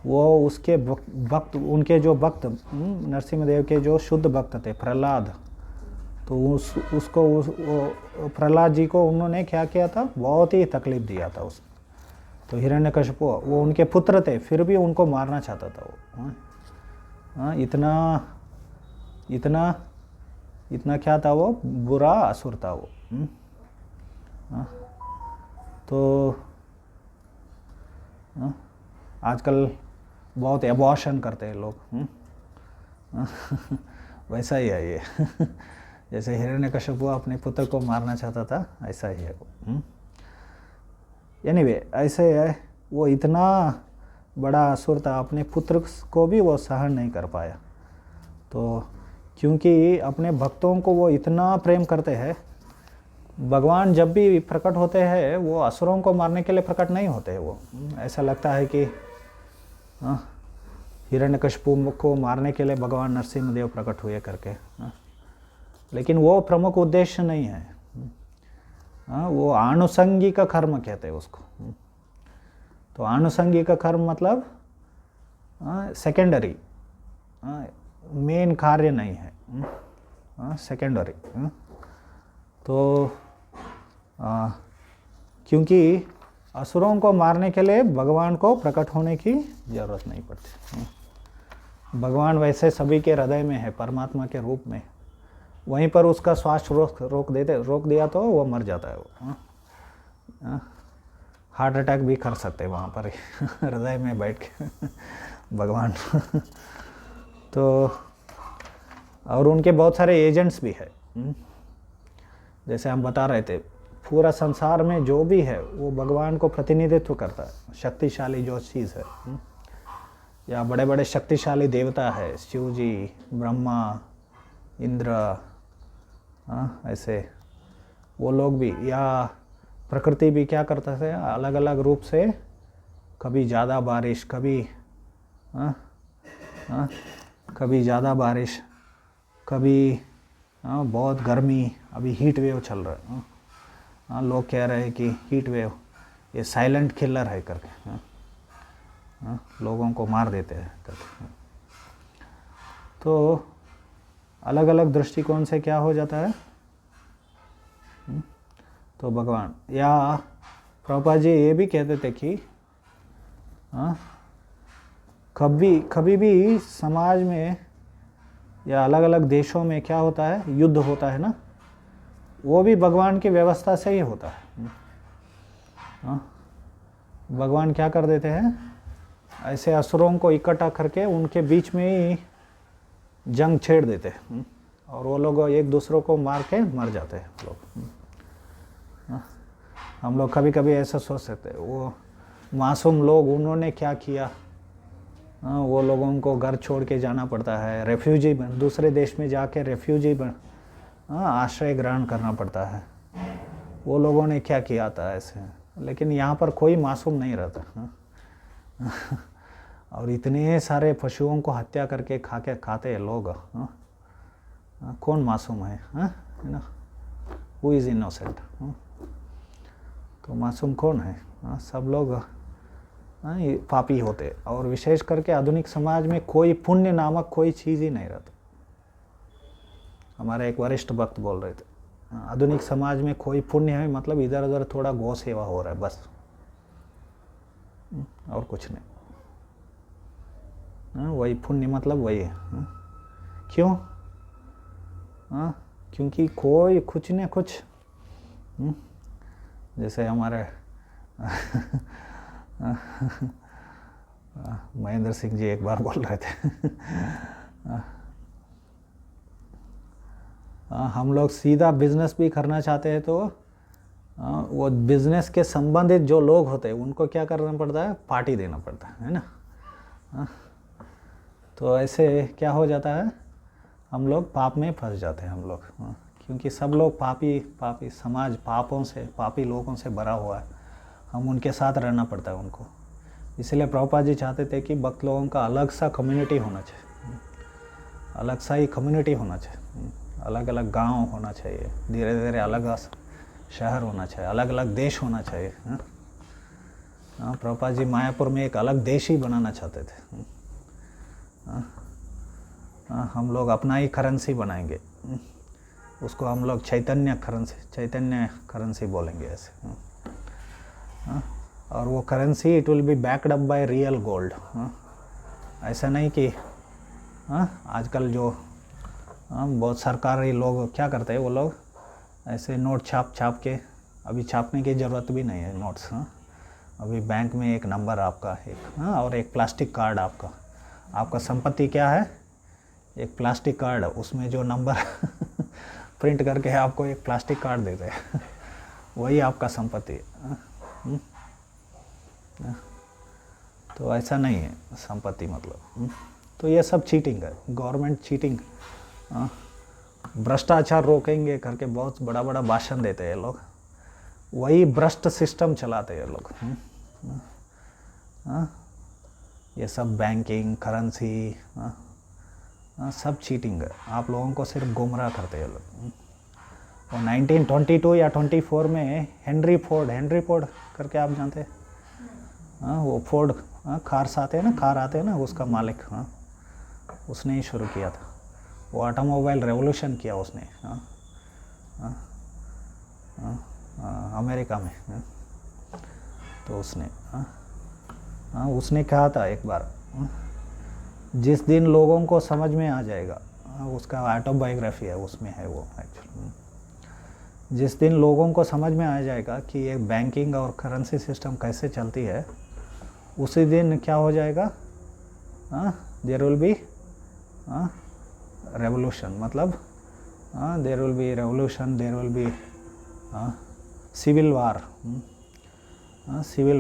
वो उसके भक्त, उनके जो भक्त नरसिंहदेव के जो शुद्ध भक्त थे प्रहलाद, तो उसको प्रहलाद जी को उन्होंने क्या किया था, बहुत ही तकलीफ दिया था उसने। तो हिरण्यकशिपु वो उनके पुत्र थे, फिर भी उनको मारना चाहता था वो। इतना क्या था, वो बुरा असुर था वो। तो आजकल बहुत एबॉर्शन करते हैं लोग। वैसा ही है ये। जैसे हिरण्यकशिपु अपने पुत्र को मारना चाहता था, ऐसा ही है वो। एनीवे ऐसे है, वो इतना बड़ा असुर था, अपने पुत्र को भी वो सहन नहीं कर पाया। तो क्योंकि अपने भक्तों को वो इतना प्रेम करते हैं, भगवान जब भी प्रकट होते हैं वो असुरों को मारने के लिए प्रकट नहीं होते। वो ऐसा लगता है कि हिरण्यकशिपु को मारने के लिए भगवान नरसिंहदेव प्रकट हुए करके, लेकिन वो प्रमुख उद्देश्य नहीं है। वो आनुषंगिक कर्म कहते हैं उसको। तो आनुषंगिक कर्म मतलब सेकेंडरी, मेन कार्य नहीं है, सेकेंडरी। तो क्योंकि असुरों को मारने के लिए भगवान को प्रकट होने की जरूरत नहीं पड़ती। भगवान वैसे सभी के हृदय में है, परमात्मा के रूप में। वहीं पर उसका श्वास रोक दिया तो वो मर जाता है वो। हार्ट अटैक भी कर सकते हैं वहाँ पर हृदय में बैठ के भगवान। तो और उनके बहुत सारे एजेंट्स भी है। जैसे हम बता रहे थे, पूरा संसार में जो भी है वो भगवान को प्रतिनिधित्व करता है। शक्तिशाली जो चीज़ है, या बड़े बड़े शक्तिशाली देवता है, शिव जी, ब्रह्मा, इंद्र, ऐसे वो लोग भी, या प्रकृति भी क्या करता है, अलग अलग रूप से कभी ज़्यादा बारिश, कभी ज़्यादा बारिश, कभी बहुत गर्मी, अभी हीट वेव चल रहा है। लोग कह रहे हैं कि हीट वेव ये साइलेंट किलर है करके, लोगों को मार देते हैं करके। तो अलग अलग दृष्टिकोण से क्या हो जाता है। तो भगवान या प्रभुपाद जी ये भी कहते थे कि कभी भी समाज में या अलग अलग देशों में क्या होता है, युद्ध होता है ना, वो भी भगवान की व्यवस्था से ही होता है। भगवान क्या कर देते हैं, ऐसे असुरों को इकट्ठा करके उनके बीच में ही जंग छेड़ देते हैं और वो लोग एक दूसरों को मार के मर जाते हैं लोग। हम लोग कभी कभी ऐसा सोच सकते हैं वो मासूम लोग उन्होंने क्या किया। वो लोगों को घर छोड़ के जाना पड़ता है, रेफ्यूजी बन दूसरे देश में जाके रेफ्यूजी बन आश्रय ग्रहण करना पड़ता है। वो लोगों ने क्या किया था ऐसे, लेकिन यहाँ पर कोई मासूम नहीं रहता। और इतने सारे पशुओं को हत्या करके खाते हैं लोग। कौन मासूम है ना, हु इज़ इनोसेंट। तो मासूम कौन है, सब लोग पापी होते। और विशेष करके आधुनिक समाज में कोई पुण्य नामक कोई चीज़ ही नहीं रहता। हमारे एक वरिष्ठ भक्त बोल रहे थे, आधुनिक समाज में कोई पुण्य है मतलब इधर उधर थोड़ा गौ सेवा हो रहा है बस, और कुछ नहीं। वही पुण्य मतलब वही है। क्यों? क्योंकि कोई कुछ न कुछ, जैसे हमारे महेंद्र सिंह जी एक बार बोल रहे थे हम लोग सीधा बिजनेस भी करना चाहते हैं तो वो बिजनेस के संबंधित जो लोग होते हैं उनको क्या करना पड़ता है, पार्टी देना पड़ता है ना। तो ऐसे क्या हो जाता है, हम लोग पाप में फंस जाते हैं हम लोग। क्योंकि सब लोग पापी समाज पापों से, पापी लोगों से भरा हुआ है, हम उनके साथ रहना पड़ता है उनको। इसलिए प्रभुपाद जी चाहते थे कि भक्त लोगों का अलग सा कम्युनिटी होना चाहिए, अलग सा ही कम्युनिटी होना चाहिए, अलग अलग गांव होना चाहिए, धीरे धीरे अलग शहर होना चाहिए, अलग अलग देश होना चाहिए। प्रभुपाद जी मायापुर में एक अलग देश ही बनाना चाहते थे। हम लोग अपना ही करेंसी बनाएंगे, उसको हम लोग चैतन्य करेंसी बोलेंगे ऐसे। और वो currency it will be backed up by real gold. ऐसा नहीं कि आजकल जो बहुत सरकारी लोग क्या करते हैं, वो लोग ऐसे नोट छाप के, अभी छापने की ज़रूरत भी नहीं है नोट्स। अभी बैंक में एक नंबर आपका एक और एक प्लास्टिक कार्ड आपका संपत्ति क्या है, एक प्लास्टिक कार्ड, उसमें जो नंबर प्रिंट करके आपको एक प्लास्टिक कार्ड देते हैं वही आपका संपत्ति है। तो ऐसा नहीं है संपत्ति मतलब। तो ये सब चीटिंग है, गवर्नमेंट चीटिंग, भ्रष्टाचार रोकेंगे करके बहुत बड़ा बड़ा भाषण देते हैं लोग, वही भ्रष्ट सिस्टम चलाते हैं लोग। ये सब बैंकिंग, करेंसी, सब चीटिंग है, आप लोगों को सिर्फ गुमराह करते हैं लोग। और 1922 या 24 में हेनरी फोर्ड करके आप जानते हैं, वो फोर्ड कार्स आते हैं ना, उसका मालिक, उसने ही शुरू किया था, वो ऑटोमोबाइल रेवोल्यूशन किया उसने अमेरिका में। तो उसने कहा था एक बार, जिस दिन लोगों को समझ में आ जाएगा, उसका ऑटोबायोग्राफी है उसमें है वो एक्चुअली, जिस दिन लोगों को समझ में आ जाएगा कि ये बैंकिंग और करेंसी सिस्टम कैसे चलती है, उसी दिन क्या हो जाएगा, देयर विल बी रेवोल्यूशन, मतलब there will be revolution, there will be civil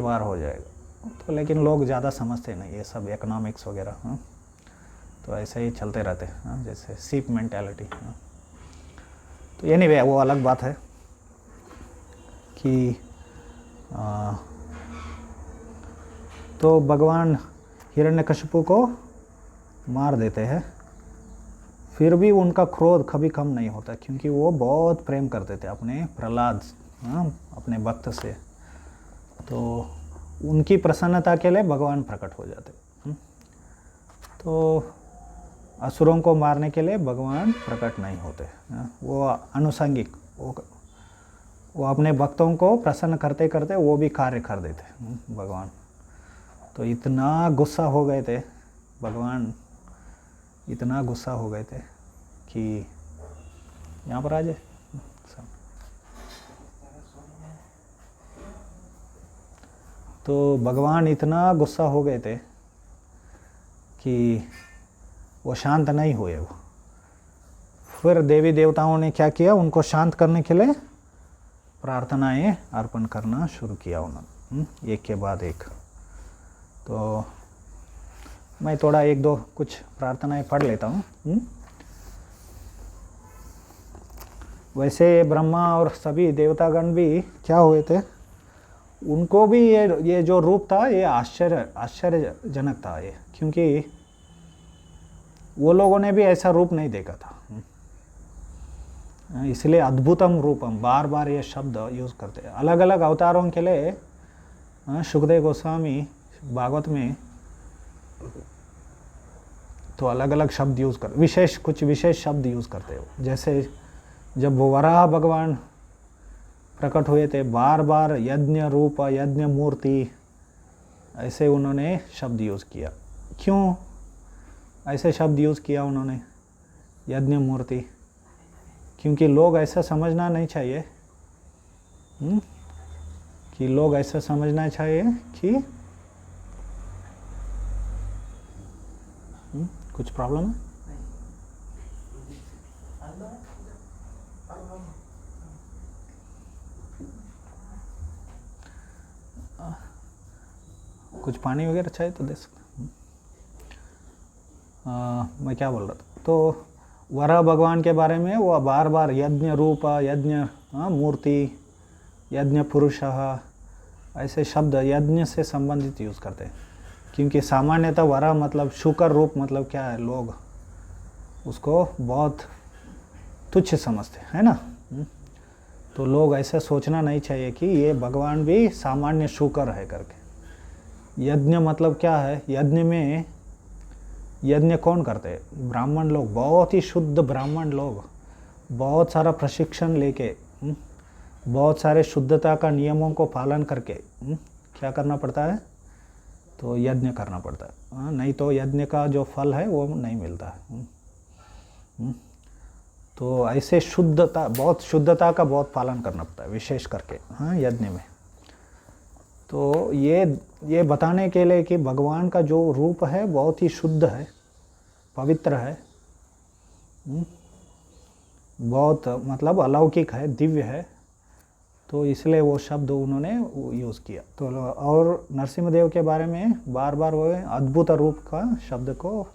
war हो जाएगा। तो लेकिन लोग ज़्यादा समझते नहीं ये सब इकोनॉमिक्स वगैरह। तो ऐसे ही चलते रहते हैं, जैसे सीप मेंटालिटी। तो एनीवे वो अलग बात है कि तो भगवान हिरण्यकशिपु को मार देते हैं फिर भी उनका क्रोध कभी कम नहीं होता, क्योंकि वो बहुत प्रेम करते थे अपने प्रहलाद, अपने भक्त से। तो उनकी प्रसन्नता के लिए भगवान प्रकट हो जाते। तो असुरों को मारने के लिए भगवान प्रकट नहीं होते। वो अनुसंगिक, वो अपने भक्तों को प्रसन्न करते करते वो भी कार्य कर देते भगवान। तो इतना गुस्सा हो गए थे भगवान, इतना गुस्सा हो गए थे कि यहाँ पर आ जाए। तो भगवान इतना गुस्सा हो गए थे कि वो शांत नहीं हुए। वो फिर देवी देवताओं ने क्या किया, उनको शांत करने के लिए प्रार्थनाएं अर्पण करना शुरू किया उन्होंने, एक के बाद एक। तो मैं थोड़ा एक दो कुछ प्रार्थनाएं पढ़ लेता हूँ। वैसे ब्रह्मा और सभी देवतागण भी क्या हुए थे, उनको भी ये जो रूप था ये आश्चर्यजनक था ये, क्योंकि वो लोगों ने भी ऐसा रूप नहीं देखा था। इसलिए अद्भुतम रूपम बार बार ये शब्द यूज़ करते हैं अलग अलग अवतारों के लिए। सुखदेव गोस्वामी भागवत में तो अलग अलग शब्द यूज़ कर, कुछ विशेष शब्द यूज़ करते हो। जैसे जब वो वराह भगवान प्रकट हुए थे, बार बार यज्ञ रूप, यज्ञ मूर्ति, ऐसे उन्होंने शब्द यूज़ किया। क्यों ऐसे शब्द यूज़ किया उन्होंने, यज्ञ मूर्ति? क्योंकि लोग ऐसा समझना नहीं चाहिए कि लोग ऐसा समझना चाहिए कि कुछ प्रॉब्लम है। कुछ पानी वगैरह चाहिए तो दे सकते। मैं क्या बोल रहा था, तो वराह भगवान के बारे में वो बार बार यज्ञ रूप, यज्ञ मूर्ति, यज्ञ पुरुषः, ऐसे शब्द यज्ञ से संबंधित यूज़ करते हैं। क्योंकि सामान्यतः वराह मतलब शुकर रूप मतलब क्या है, लोग उसको बहुत तुच्छ समझते हैं ना। तो लोग ऐसा सोचना नहीं चाहिए कि ये भगवान भी सामान्य शुकर है करके। यज्ञ मतलब क्या है, यज्ञ में यज्ञ कौन करते हैं? ब्राह्मण लोग, बहुत ही शुद्ध ब्राह्मण लोग, बहुत सारा प्रशिक्षण लेके, बहुत सारे शुद्धता का नियमों को पालन करके क्या करना पड़ता है, तो यज्ञ करना पड़ता है। नहीं तो यज्ञ का जो फल है वो नहीं मिलता है। तो ऐसे शुद्धता, बहुत शुद्धता का बहुत पालन करना पड़ता है विशेष करके यज्ञ में। तो ये बताने के लिए कि भगवान का जो रूप है बहुत ही शुद्ध है, पवित्र है, बहुत मतलब अलौकिक है, दिव्य है। तो इसलिए वो शब्द उन्होंने यूज़ किया। तो और नरसिंहदेव के बारे में बार बार वो अद्भुत रूप का शब्द को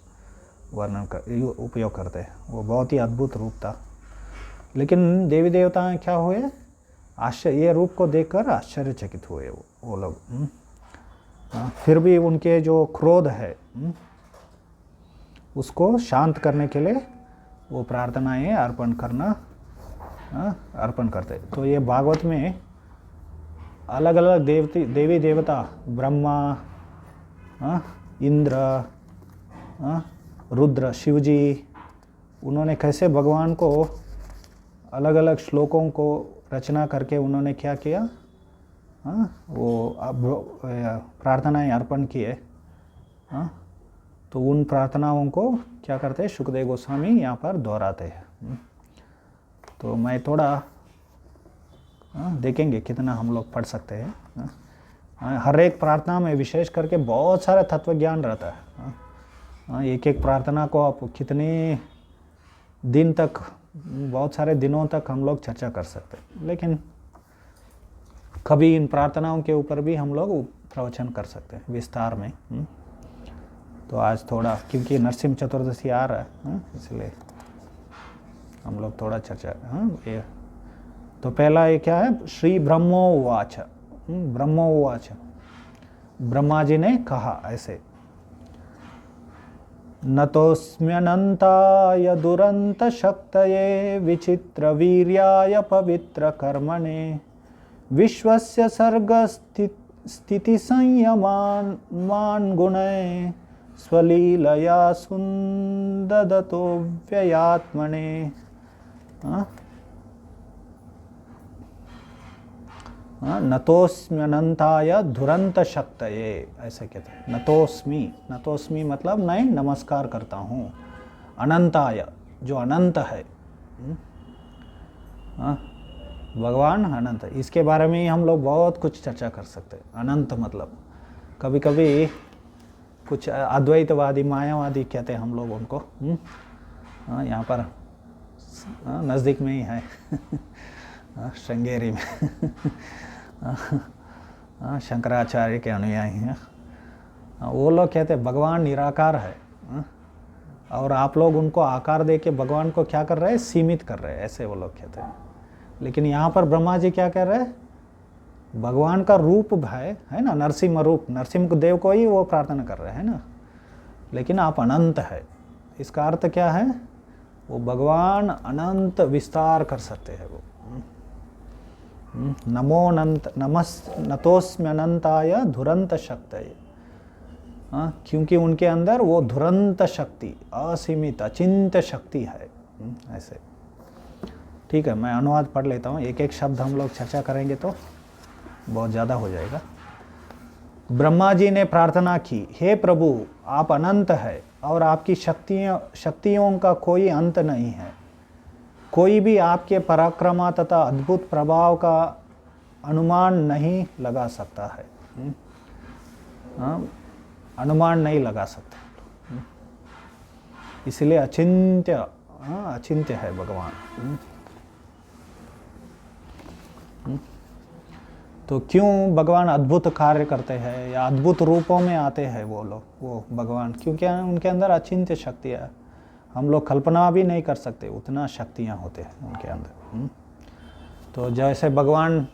वर्णन कर उपयोग करते हैं। वो बहुत ही अद्भुत रूप था। लेकिन देवी देवता क्या हुए, ये रूप को देखकर आश्चर्यचकित हुए वो लोग। फिर भी उनके जो क्रोध है उसको शांत करने के लिए वो प्रार्थनाएं अर्पण करते। तो ये भागवत में अलग अलग देवी देवता, ब्रह्मा, इंद्र, रुद्र, शिवजी, उन्होंने कैसे भगवान को अलग अलग श्लोकों को रचना करके उन्होंने क्या किया, वो प्रार्थनाएं अर्पण किए। तो उन प्रार्थनाओं को क्या करते हैं, सुखदेव गोस्वामी यहाँ पर दोहराते हैं। तो मैं थोड़ा देखेंगे कितना हम लोग पढ़ सकते हैं। हर एक प्रार्थना में विशेष करके बहुत सारा तत्व ज्ञान रहता है। एक एक प्रार्थना को आप कितने दिन तक, बहुत सारे दिनों तक हम लोग चर्चा कर सकते हैं। लेकिन कभी इन प्रार्थनाओं के ऊपर भी हम लोग प्रवचन कर सकते हैं विस्तार में। तो आज थोड़ा, क्योंकि नरसिंह चतुर्दशी आ रहा है, इसलिए हम लोग थोड़ा चर्चा। ये तो पहला ये क्या है, श्री ब्रह्मोवाच। ब्रह्मोवाच, ब्रह्मा जी ने कहा ऐसे। नतोऽस्म्यनन्ताय दुरन्तशक्तये विचित्रवीर्याय पवित्रकर्मणे विश्वस्य सर्गस्थितिसंयमान् गुणैः स्वलीलया सुन्ददतो व्ययात्मने। नतोस्म्यनंताय दुरंत शक्तये, ऐसे कहते हैं। नतोस्मी, नतोस्मी मतलब मैं नमस्कार करता हूँ। अनंताय, जो अनंत है, भगवान अनंत है। इसके बारे में ही हम लोग बहुत कुछ चर्चा कर सकते हैं। अनंत मतलब कभी कभी कुछ अद्वैतवादी, मायावादी कहते हैं हम लोग उनको। यहाँ पर नज़दीक में ही है श्रृंगेरी में शंकराचार्य के अनुयायी हैं। वो लोग कहते हैं भगवान निराकार है, और आप लोग उनको आकार दे के भगवान को क्या कर रहे हैं, सीमित कर रहे हैं, ऐसे वो लोग कहते हैं। लेकिन यहाँ पर ब्रह्मा जी क्या कह रहे हैं, भगवान का रूप है ना, नरसिंह रूप, नरसिंह देव को ही वो प्रार्थना कर रहे हैं ना। लेकिन आप अनंत है, इसका अर्थ क्या है, वो भगवान अनंत विस्तार कर सकते हैं। वो नमो अनंत नतोस्म्य अनंताय धुरंत शक्तये, क्योंकि उनके अंदर वो धुरंत शक्ति, असीमित अचिंत्य शक्ति है। ऐसे ठीक है, मैं अनुवाद पढ़ लेता हूँ। एक एक शब्द हम लोग चर्चा करेंगे तो बहुत ज़्यादा हो जाएगा। ब्रह्मा जी ने प्रार्थना की, हे प्रभु आप अनंत है और आपकी शक्तियों का कोई अंत नहीं है। कोई भी आपके पराक्रम तथा अद्भुत प्रभाव का अनुमान नहीं लगा सकता है। अनुमान नहीं लगा सकता, इसलिए अचिंत्य, अचिंत्य है भगवान। तो क्यों भगवान अद्भुत कार्य करते हैं या अद्भुत रूपों में आते हैं वो लोग, वो भगवान, क्योंकि उनके अंदर अचिंत्य शक्ति है। हम लोग कल्पना भी नहीं कर सकते, उतना शक्तियाँ होते हैं उनके अंदर। तो जैसे भगवान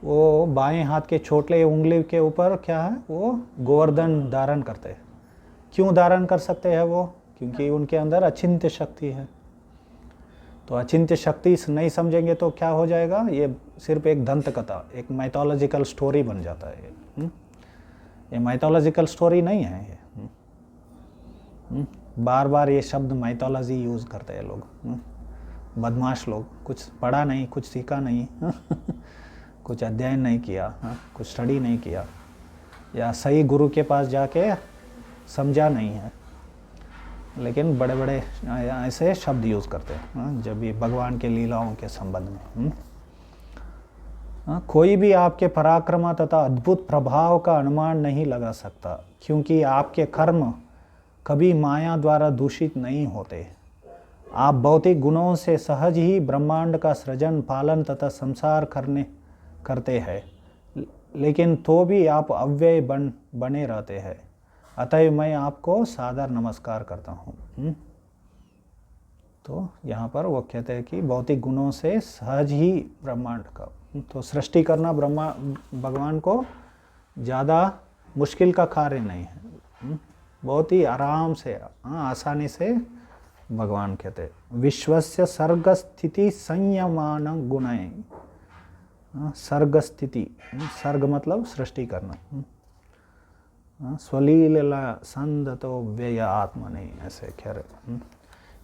वो बाएं हाथ के छोटे उंगली के ऊपर क्या है, वो गोवर्धन धारण करते हैं। क्यों धारण कर सकते हैं वो, क्योंकि उनके अंदर अचिंत्य शक्ति है। तो अचिंत्य शक्ति नहीं समझेंगे तो क्या हो जाएगा, ये सिर्फ एक दंत कथा, एक माइथोलॉजिकल स्टोरी बन जाता है। ये माइथोलॉजिकल स्टोरी नहीं है। ये बार बार ये शब्द माइथोलॉजी यूज़ करते हैं लोग, बदमाश लोग। कुछ पढ़ा नहीं, कुछ सीखा नहीं कुछ अध्ययन नहीं किया, कुछ स्टडी नहीं किया, या सही गुरु के पास जाके समझा नहीं है, लेकिन बड़े बड़े ऐसे शब्द यूज़ करते हैं जब ये भगवान के लीलाओं के संबंध में। कोई भी आपके पराक्रम तथा अद्भुत प्रभाव का अनुमान नहीं लगा सकता, क्योंकि आपके कर्म कभी माया द्वारा दूषित नहीं होते। आप भौतिक गुणों से सहज ही ब्रह्मांड का सृजन, पालन तथा संसार करते हैं, लेकिन तो भी आप अव्यय बने रहते हैं। अतः मैं आपको सादर नमस्कार करता हूँ। तो यहाँ पर वो कहते हैं कि भौतिक गुणों से सहज ही ब्रह्मांड का, तो सृष्टि करना भगवान को ज़्यादा मुश्किल का कार्य नहीं है, बहुत ही आराम से, आसानी से भगवान कहते हैं। विश्वस्य सर्ग स्थिति संयमान गुणैः, सर्ग स्थिति, सर्ग मतलब सृष्टि करना, स्वलीला संदतो व्यय आत्मने, ऐसे कह रहे।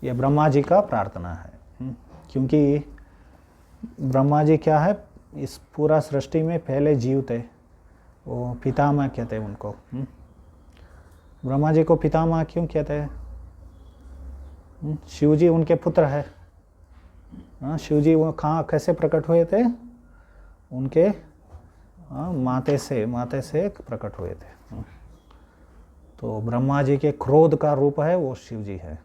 ये ब्रह्मा जी का प्रार्थना है, क्योंकि ब्रह्मा जी क्या है, इस पूरा सृष्टि में पहले जीव थे, वो पितामह कहते हैं उनको। ब्रह्मा जी को पितामह क्यों कहते हैं, शिव जी उनके पुत्र है। शिव जी वो कहाँ कैसे प्रकट हुए थे, उनके माते से प्रकट हुए थे। तो ब्रह्मा जी के क्रोध का रूप है वो शिव जी है।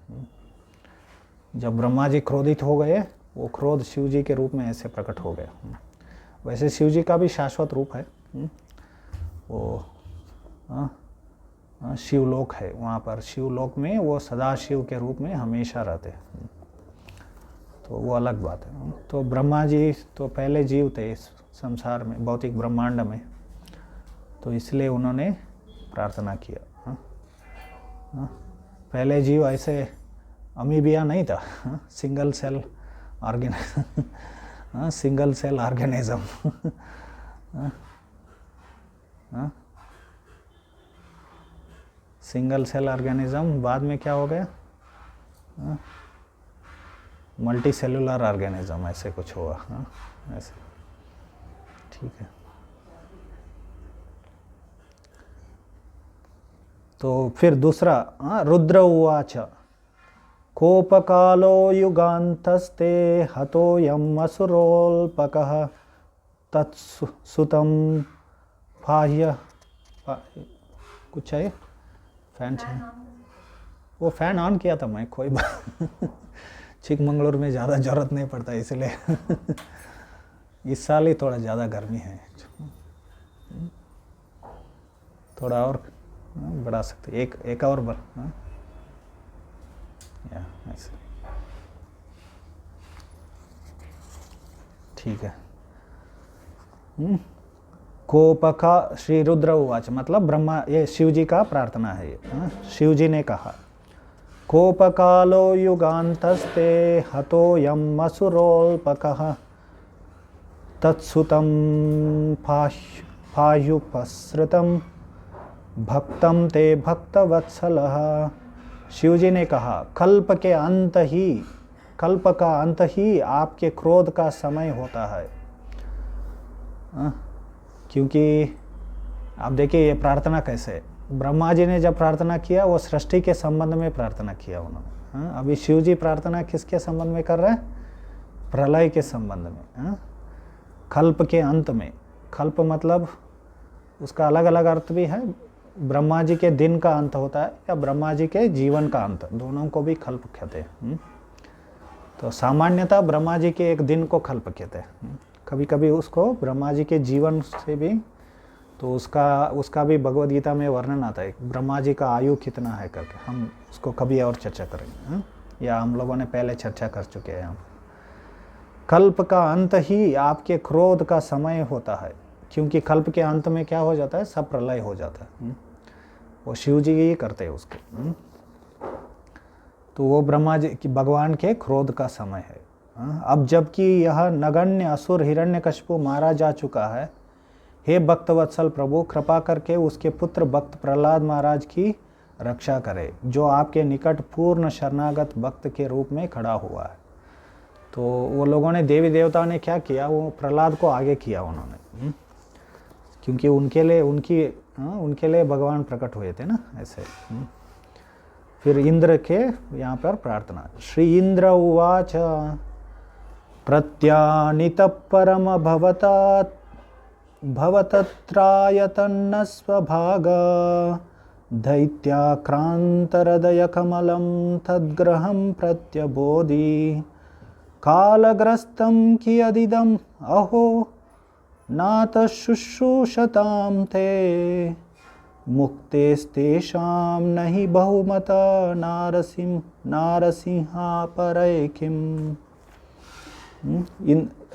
जब ब्रह्मा जी क्रोधित हो गए, वो क्रोध शिव जी के रूप में ऐसे प्रकट हो गया। वैसे शिव जी का भी शाश्वत रूप है, वो शिवलोक है, वहाँ पर शिवलोक में वो सदाशिव के रूप में हमेशा रहते हैं, तो वो अलग बात है। तो ब्रह्मा जी तो पहले जीव थे इस संसार में, भौतिक ब्रह्मांड में, तो इसलिए उन्होंने प्रार्थना किया। पहले जीव ऐसे अमीबिया नहीं था, single cell organism, single cell organism. Single cell organism बाद में क्या हो गया, मल्टी सेलुलर ऑर्गेनिज्म ऐसे कुछ हुआ। ऐसे ठीक है। तो फिर दूसरा, रुद्र उवाच कोपकालो युगान्तस्ते हतोऽयम् असुरोल्पकः तत्सुतं बाह्य कुछ है, फैन चाहिए, वो फैन ऑन किया था मैं, कोई बात चिकमंगलुरु में ज़्यादा ज़रूरत नहीं पड़ता इसलिए इस साल ही थोड़ा ज़्यादा गर्मी है, थोड़ा और बढ़ा सकते, एक और बढ़, या ऐसे ठीक है। कोपका श्री रुद्र उवाच, मतलब ब्रह्मा, ये शिव जी का प्रार्थना है ये। शिव जी ने कहा कोपकालो युगान्तस्ते हतोऽयम् असुरोल्पकः तत्सुतं पाह्युपसृतं भक्तं ते भक्तवत्सलः। शिव जी ने कहा कल्प का अंत ही आपके क्रोध का समय होता है। क्योंकि आप देखिए ये प्रार्थना कैसे, ब्रह्मा जी ने जब प्रार्थना किया वो सृष्टि के संबंध में प्रार्थना किया उन्होंने। अभी शिव जी प्रार्थना किसके संबंध में कर रहे हैं, प्रलय के संबंध में, कल्प के अंत में। कल्प मतलब उसका अलग अलग अर्थ भी है, ब्रह्मा जी के दिन का अंत होता है या ब्रह्मा जी के जीवन का अंत, दोनों को भी कल्प कहते हैं। तो सामान्यतः ब्रह्मा जी के एक दिन को कल्प कहते हैं, कभी कभी उसको ब्रह्मा जी के जीवन से भी, तो उसका भी भगवद गीता में वर्णन आता है, ब्रह्मा जी का आयु कितना है करके, हम उसको कभी और चर्चा करेंगे, या हम लोगों ने पहले चर्चा कर चुके हैं। कल्प का अंत ही आपके क्रोध का समय होता है, क्योंकि कल्प के अंत में क्या हो जाता है, सब प्रलय हो जाता है। वो शिव जी ही करते हैं उसको। तो वो ब्रह्मा जी की, भगवान के क्रोध का समय है। अब जबकि यह नगण्य असुर हिरण्यकशिपु मारा जा चुका है, हे भक्तवत्सल प्रभु कृपा करके उसके पुत्र भक्त प्रहलाद महाराज की रक्षा करे, जो आपके निकट पूर्ण शरणागत भक्त के रूप में खड़ा हुआ है। तो वो लोगों ने, देवी देवता ने क्या किया, वो प्रहलाद को आगे किया उन्होंने, क्योंकि उनके लिए भगवान प्रकट हुए थे ना, ऐसे। फिर इंद्र के यहाँ पर प्रार्थना, श्री इंद्र उवाच प्रत्यानित परम भवतत्रायतन्न स्वभाग दैत्याक्रांतहृदय कमलं तद्ग्रहं प्रत्यबोधि कालग्रस्तं कियदिदम् अहो नात शुश्रूषतां ते मुक्तेस्तेषां नहि बहुमत नारसिंहा परय किम।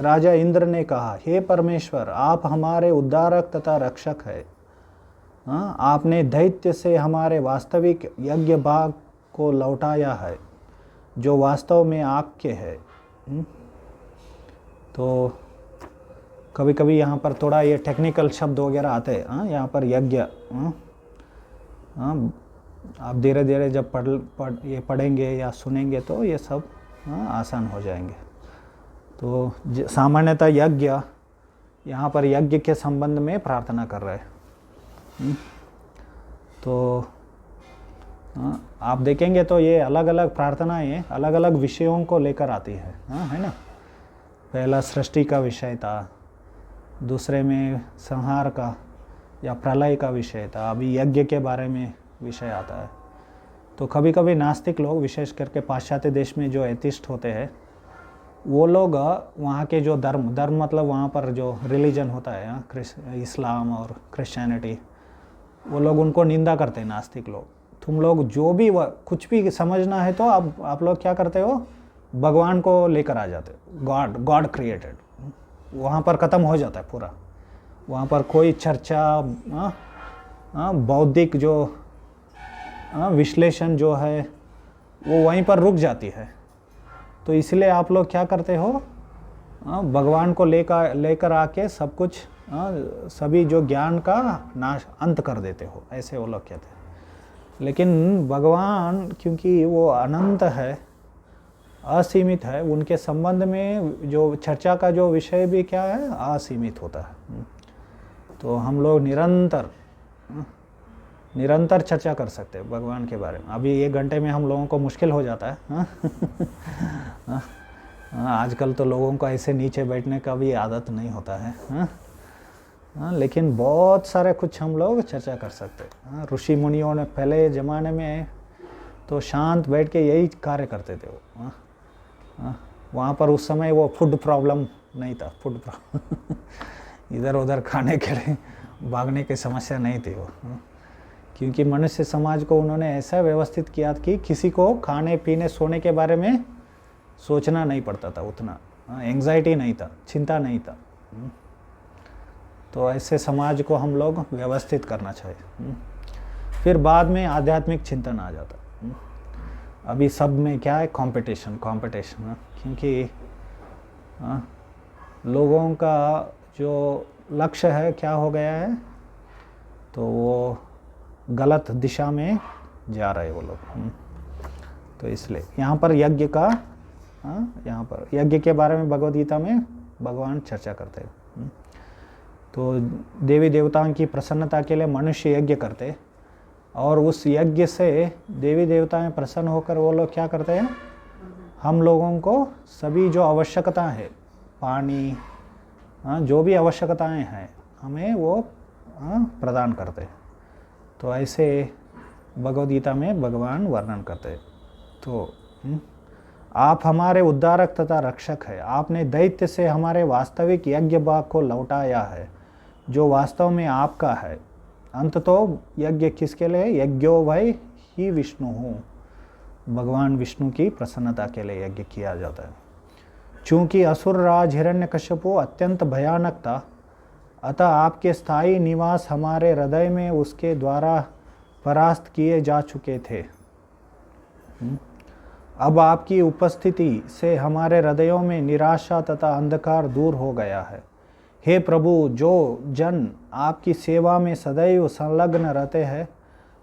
राजा इंद्र ने कहा, हे परमेश्वर आप हमारे उद्धारक तथा रक्षक है। आपने दैत्य से हमारे वास्तविक यज्ञ भाग को लौटाया है, जो वास्तव में आपके है। तो कभी कभी यहाँ पर थोड़ा ये टेक्निकल शब्द वगैरह आते हैं, यहाँ पर यज्ञ, आप धीरे धीरे जब ये पढ़ेंगे या सुनेंगे तो ये सब आसान हो जाएंगे। तो सामान्यतः यज्ञ, यहाँ पर यज्ञ के संबंध में प्रार्थना कर रहे हैं। तो आप देखेंगे तो ये अलग अलग प्रार्थनाएं अलग अलग विषयों को लेकर आती है, है ना। पहला सृष्टि का विषय था, दूसरे में संहार का या प्रलय का विषय था, अभी यज्ञ के बारे में विषय आता है। तो कभी कभी नास्तिक लोग, विशेष करके पाश्चात्य देश में जो एथिस्ट होते हैं, वो लोग वहाँ के जो धर्म मतलब वहाँ पर जो रिलीजन होता है, इस्लाम और क्रिश्चियनिटी, वो लोग उनको निंदा करते हैं नास्तिक लोग। तुम लोग जो भी कुछ भी समझना है तो आप लोग क्या करते हो, भगवान को लेकर आ जाते हो, गॉड क्रिएटेड, वहाँ पर ख़त्म हो जाता है पूरा। वहाँ पर कोई चर्चा, बौद्धिक जो विश्लेषण जो है वो वहीं पर रुक जाती है। तो इसलिए आप लोग क्या करते हो, भगवान को लेकर आके सब कुछ सभी जो ज्ञान का नाश अंत कर देते हो, ऐसे वो लोग कहते हैं। लेकिन भगवान क्योंकि वो अनंत है, असीमित है, उनके संबंध में जो चर्चा का जो विषय भी क्या है, असीमित होता है। तो हम लोग निरंतर चर्चा कर सकते हैं भगवान के बारे में। अभी 1 घंटे में हम लोगों को मुश्किल हो जाता है। आजकल तो लोगों को ऐसे नीचे बैठने का भी आदत नहीं होता है। लेकिन बहुत सारे कुछ हम लोग चर्चा कर सकते हैं। ऋषि मुनियों ने पहले ज़माने में तो शांत बैठ के यही कार्य करते थे वो। वहाँ पर उस समय वो फूड प्रॉब्लम नहीं था, फूड प्रॉब्लम इधर उधर खाने के लिए भागने की समस्या नहीं थी वो। क्योंकि मनुष्य समाज को उन्होंने ऐसा व्यवस्थित किया कि किसी को खाने पीने सोने के बारे में सोचना नहीं पड़ता था, उतना एंग्जाइटी नहीं था, चिंता नहीं था। तो ऐसे समाज को हम लोग व्यवस्थित करना चाहिए। फिर बाद में आध्यात्मिक चिंतन आ जाता। अभी सब में क्या है, कंपटीशन। क्योंकि लोगों का जो लक्ष्य है क्या हो गया है, तो वो गलत दिशा में जा रहे वो लोग। तो इसलिए यहाँ पर यज्ञ का, यहाँ पर यज्ञ के बारे में भगवद गीता में भगवान चर्चा करते हैं। तो देवी देवताओं की प्रसन्नता के लिए मनुष्य यज्ञ करते, और उस यज्ञ से देवी देवताएं प्रसन्न होकर वो लोग क्या करते हैं, हम लोगों को सभी जो आवश्यकता है, पानी, जो भी आवश्यकताएं हैं, हमें वो प्रदान करते हैं। तो ऐसे भगवद गीता में भगवान वर्णन करते हैं। तो आप हमारे उद्धारक तथा रक्षक है। आपने दैत्य से हमारे वास्तविक यज्ञ भाग को लौटाया है, जो वास्तव में आपका है। अंत तो यज्ञ किसके लिए? यज्ञो वै ही विष्णु हूँ। भगवान विष्णु की प्रसन्नता के लिए यज्ञ किया जाता है। चूँकि असुर राज हिरण्यकश्यपु अत्यंत भयानक था, अतः आपके स्थायी निवास हमारे हृदय में उसके द्वारा परास्त किए जा चुके थे। अब आपकी उपस्थिति से हमारे हृदयों में निराशा तथा अंधकार दूर हो गया है। हे प्रभु, जो जन आपकी सेवा में सदैव संलग्न रहते हैं,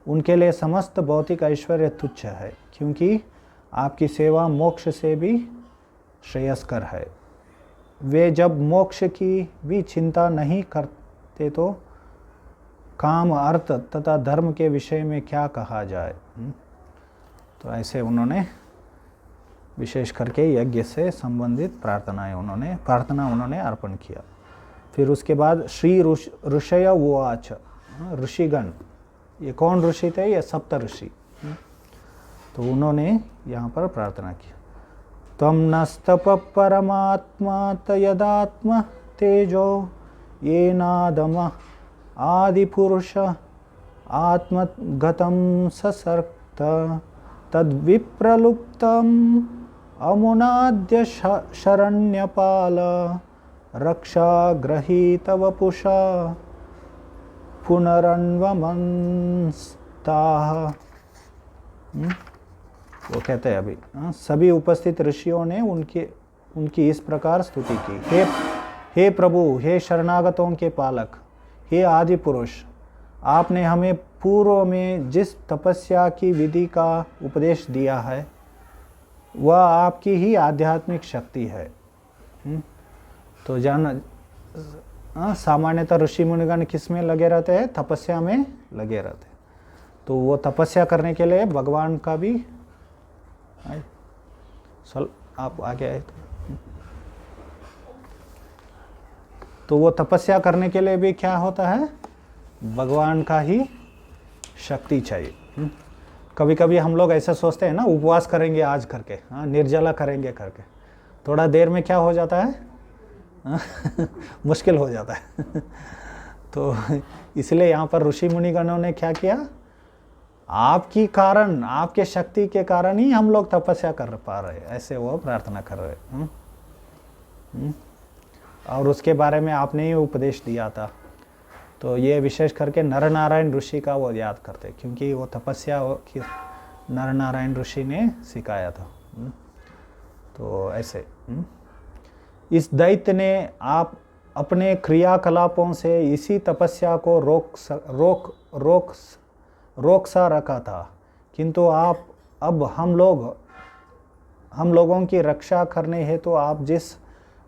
उनके लिए समस्त भौतिक ऐश्वर्य तुच्छ है, क्योंकि आपकी सेवा मोक्ष से भी श्रेयस्कर है। वे जब मोक्ष की भी चिंता नहीं करते तो काम, अर्थ तथा धर्म के विषय में क्या कहा जाए। तो ऐसे उन्होंने विशेष करके यज्ञ से संबंधित प्रार्थना उन्होंने अर्पण किया। फिर उसके बाद श्री ऋषय उवाच, ऋषिगण, ये कौन ऋषि थे? ये सप्त ऋषि। तो उन्होंने यहाँ पर प्रार्थना की। तम नस्तप परमात्मा तयदात्म तेजो ये नादम आदिपुरुष आत्मगतं ससर्क्त तद्विप्रलुप्तम् अमुनाद्य शरण्यपाल रक्षा गृहीत वपुषा पुनरन्वमंस्ताः। वो कहते हैं अभी सभी उपस्थित ऋषियों ने उनकी इस प्रकार स्तुति की। हे प्रभु, हे शरणागतों के पालक, हे आदि पुरुष, आपने हमें पूर्व में जिस तपस्या की विधि का उपदेश दिया है वह आपकी ही आध्यात्मिक शक्ति है। तो सामान्यतः ऋषि मुनिगण किस में लगे रहते हैं? तपस्या में लगे रहते हैं। तो वो तपस्या करने के लिए भगवान का भी आप आगे आए तो वो तपस्या करने के लिए भी क्या होता है? भगवान का ही शक्ति चाहिए। कभी कभी हम लोग ऐसा सोचते हैं ना, उपवास करेंगे आज करके, निर्जला करेंगे करके, थोड़ा देर में क्या हो जाता है? मुश्किल हो जाता है। तो इसलिए यहाँ पर ऋषि मुनिगणों ने क्या किया? आपकी कारण, आपके शक्ति के कारण ही हम लोग तपस्या कर पा रहे, ऐसे वो प्रार्थना कर रहे। और उसके बारे में आपने ही उपदेश दिया था तो ये विशेष करके नर नारायण ऋषि का वो याद करते, क्योंकि वो तपस्या की नर नारायण ऋषि ने सिखाया था। तो ऐसे इस दैत्य ने आप अपने क्रियाकलापों से इसी तपस्या को रोक सा रखा था, किंतु आप अब हम लोगों की रक्षा करने हेतु तो आप जिस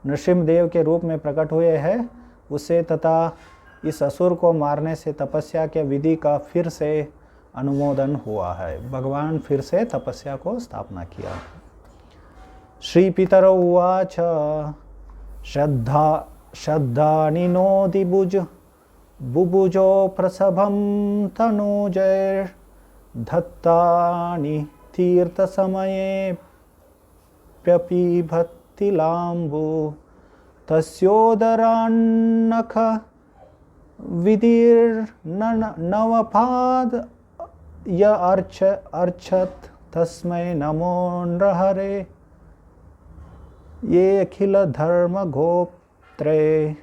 नृसिंहदेव के रूप में प्रकट हुए हैं उसे तथा इस असुर को मारने से तपस्या के विधि का फिर से अनुमोदन हुआ है। भगवान फिर से तपस्या को स्थापना किया। श्री पितरौ उवाच श्रद्धानिनोति बुभुजो प्रसभं तनूजैर्दत्तानि तीर्थसमये प्यपिभत्तिलाम्बु तस्योदरान्नख विधिर्नवपाद य अर्चत तस्मै नमो नृहरे। ये अखिल धर्म गोप्त्रे।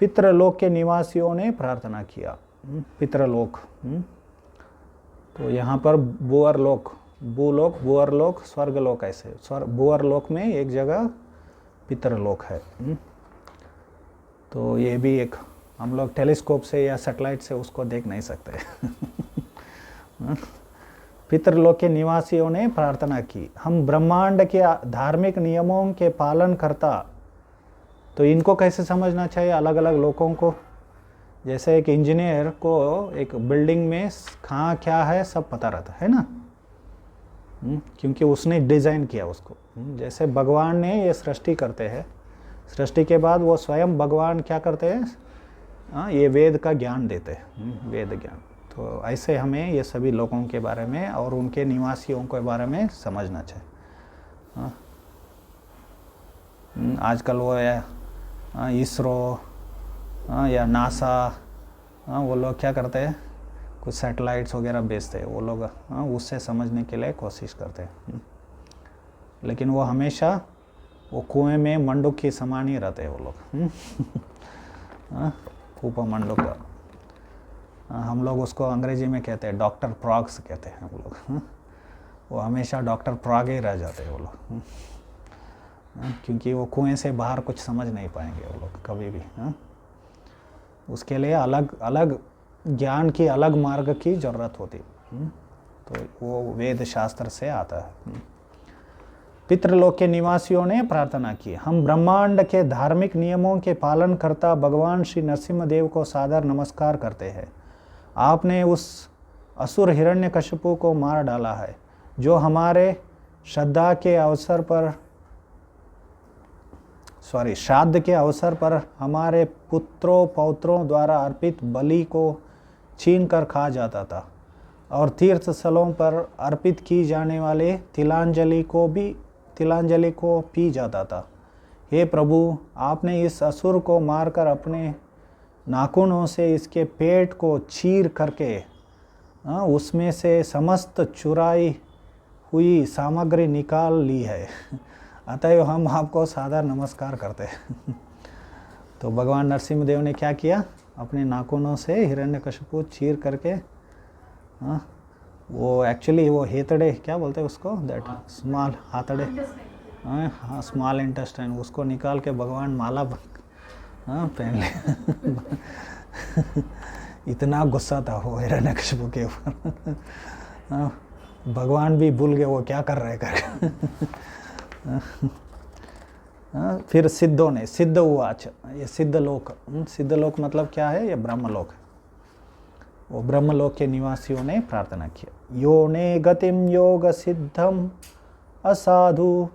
पितृलोक के निवासियों ने प्रार्थना किया। पितृलोक, तो यहाँ पर भूअरलोक, भूलोक, भूअरलोक, स्वर्गलोक, ऐसे भूअरलोक में एक जगह पितृलोक है। तो ये भी एक हम लोग टेलीस्कोप से या सैटेलाइट से उसको देख नहीं सकते। पितृलोक के निवासियों ने प्रार्थना की, हम ब्रह्मांड के धार्मिक नियमों के पालन करता। तो इनको कैसे समझना चाहिए अलग अलग लोगों को? जैसे एक इंजीनियर को एक बिल्डिंग में कहाँ क्या है सब पता रहता है ना, क्योंकि उसने डिज़ाइन किया उसको। जैसे भगवान ने ये सृष्टि करते हैं, सृष्टि के बाद वो स्वयं भगवान क्या करते हैं, ये वेद का ज्ञान देते हैं, वेद ज्ञान। तो ऐसे हमें ये सभी लोगों के बारे में और उनके निवासियों के बारे में समझना चाहिए। आजकल वो इसरो या नासा वो लोग क्या करते हैं, कुछ सैटेलाइट्स वगैरह भेजते हैं, वो लोग उससे समझने के लिए कोशिश करते हैं, लेकिन वो हमेशा वो कुएं में मंडूक के समान ही रहते हैं वो लोग। कूपा मंडूक, हम लोग उसको अंग्रेजी में कहते हैं डॉक्टर प्रॉग्स कहते हैं हम लोग। वो हमेशा डॉक्टर प्रॉग ही रह जाते हैं वो लोग, क्योंकि वो कुएं से बाहर कुछ समझ नहीं पाएंगे वो लोग कभी भी। उसके लिए अलग अलग ज्ञान की अलग मार्ग की ज़रूरत होती। तो वो वेद शास्त्र से आता है। पितृलोक के निवासियों ने प्रार्थना की, हम ब्रह्मांड के धार्मिक नियमों के पालन करता भगवान श्री नरसिंहदेव को सादर नमस्कार करते हैं। आपने उस असुर हिरण्यकशिपु को मार डाला है, जो हमारे श्राद्ध के अवसर पर हमारे पुत्रों पौत्रों द्वारा अर्पित बलि को छीन कर खा जाता था और तीर्थ स्थलों पर अर्पित की जाने वाले तिलांजलि को पी जाता था। हे प्रभु, आपने इस असुर को मारकर अपने नाखूनों से इसके पेट को चीर करके उसमें से समस्त चुराई हुई सामग्री निकाल ली है, अतएव हम आपको सादर नमस्कार करते हैं। तो भगवान नरसिंहदेव ने क्या किया, अपने नाखूनों से हिरण्यकशिपु चीर करके, वो एक्चुअली वो हेतड़े क्या बोलते हैं उसको, दैट स्मॉल हाथड़े, हाँ स्मॉल इंटेस्टाइन, उसको निकाल के भगवान माला पहन ले। इतना गुस्सा था वो हिरण्यकशिपु के ऊपर। भगवान भी भूल गए वो क्या कर रहे कर। फिर सिद्धों ने, सिद्ध उवाच, ये सिद्धलोक, सिद्धलोक मतलब क्या है, ये ब्रह्मलोक है। वो ब्रह्मलोक के निवासियों ने प्रार्थना किया, यो ने गतिम योग सिद्धम असाधु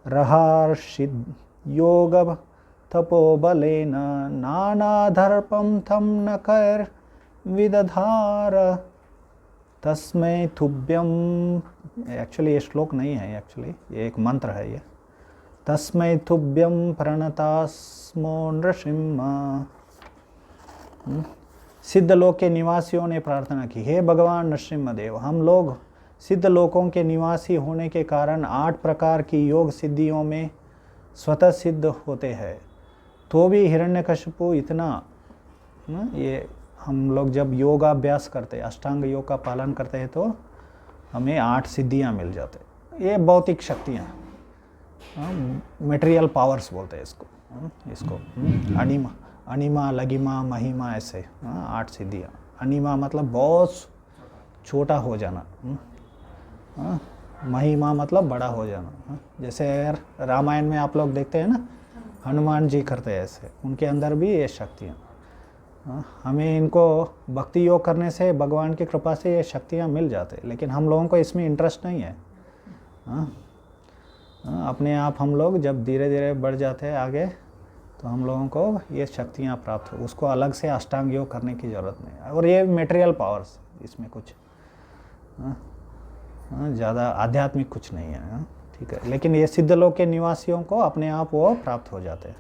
रहार्षिद योग तपोबलेन नानाधर्पम थम न कर विदधार तस्मै तुभ्यम। एक्चुअली ये श्लोक नहीं है, एक्चुअली ये एक मंत्र है। ये तस्मै तुभ्यम प्रणतास्मो नृसिंह। सिद्धलोक के निवासियों ने प्रार्थना की, हे भगवान नरसिंहदेव, हम लोग सिद्ध लोकों के निवासी होने के कारण 8 प्रकार की योग सिद्धियों में स्वतः सिद्ध होते हैं, तो भी हिरण्यकशिपु इतना ये हम लोग जब योगाभ्यास करते हैं, अष्टांग योग का पालन करते हैं, तो हमें 8 सिद्धियां मिल जाते। ये भौतिक शक्तियाँ, मटेरियल पावर्स बोलते हैं इसको अनिमा, अनिमा, लगिमा, महिमा, ऐसे 8 सिद्धियाँ। अनिमा मतलब बहुत छोटा हो जाना, महिमा मतलब बड़ा हो जाना। जैसे रामायण में आप लोग देखते हैं ना, हनुमान जी करते हैं ऐसे, उनके अंदर भी ये शक्तियाँ। हमें इनको भक्ति योग करने से, भगवान की कृपा से ये शक्तियाँ मिल जाते, लेकिन हम लोगों को इसमें इंटरेस्ट नहीं है। अपने आप हम लोग जब धीरे धीरे बढ़ जाते हैं आगे, तो हम लोगों को ये शक्तियाँ प्राप्त हो, उसको अलग से अष्टांग योग करने की ज़रूरत नहीं है। और ये मटेरियल पावर्स, इसमें कुछ ज़्यादा आध्यात्मिक कुछ नहीं है, ठीक है। लेकिन ये सिद्ध लोक के निवासियों को अपने आप वो प्राप्त हो जाते हैं।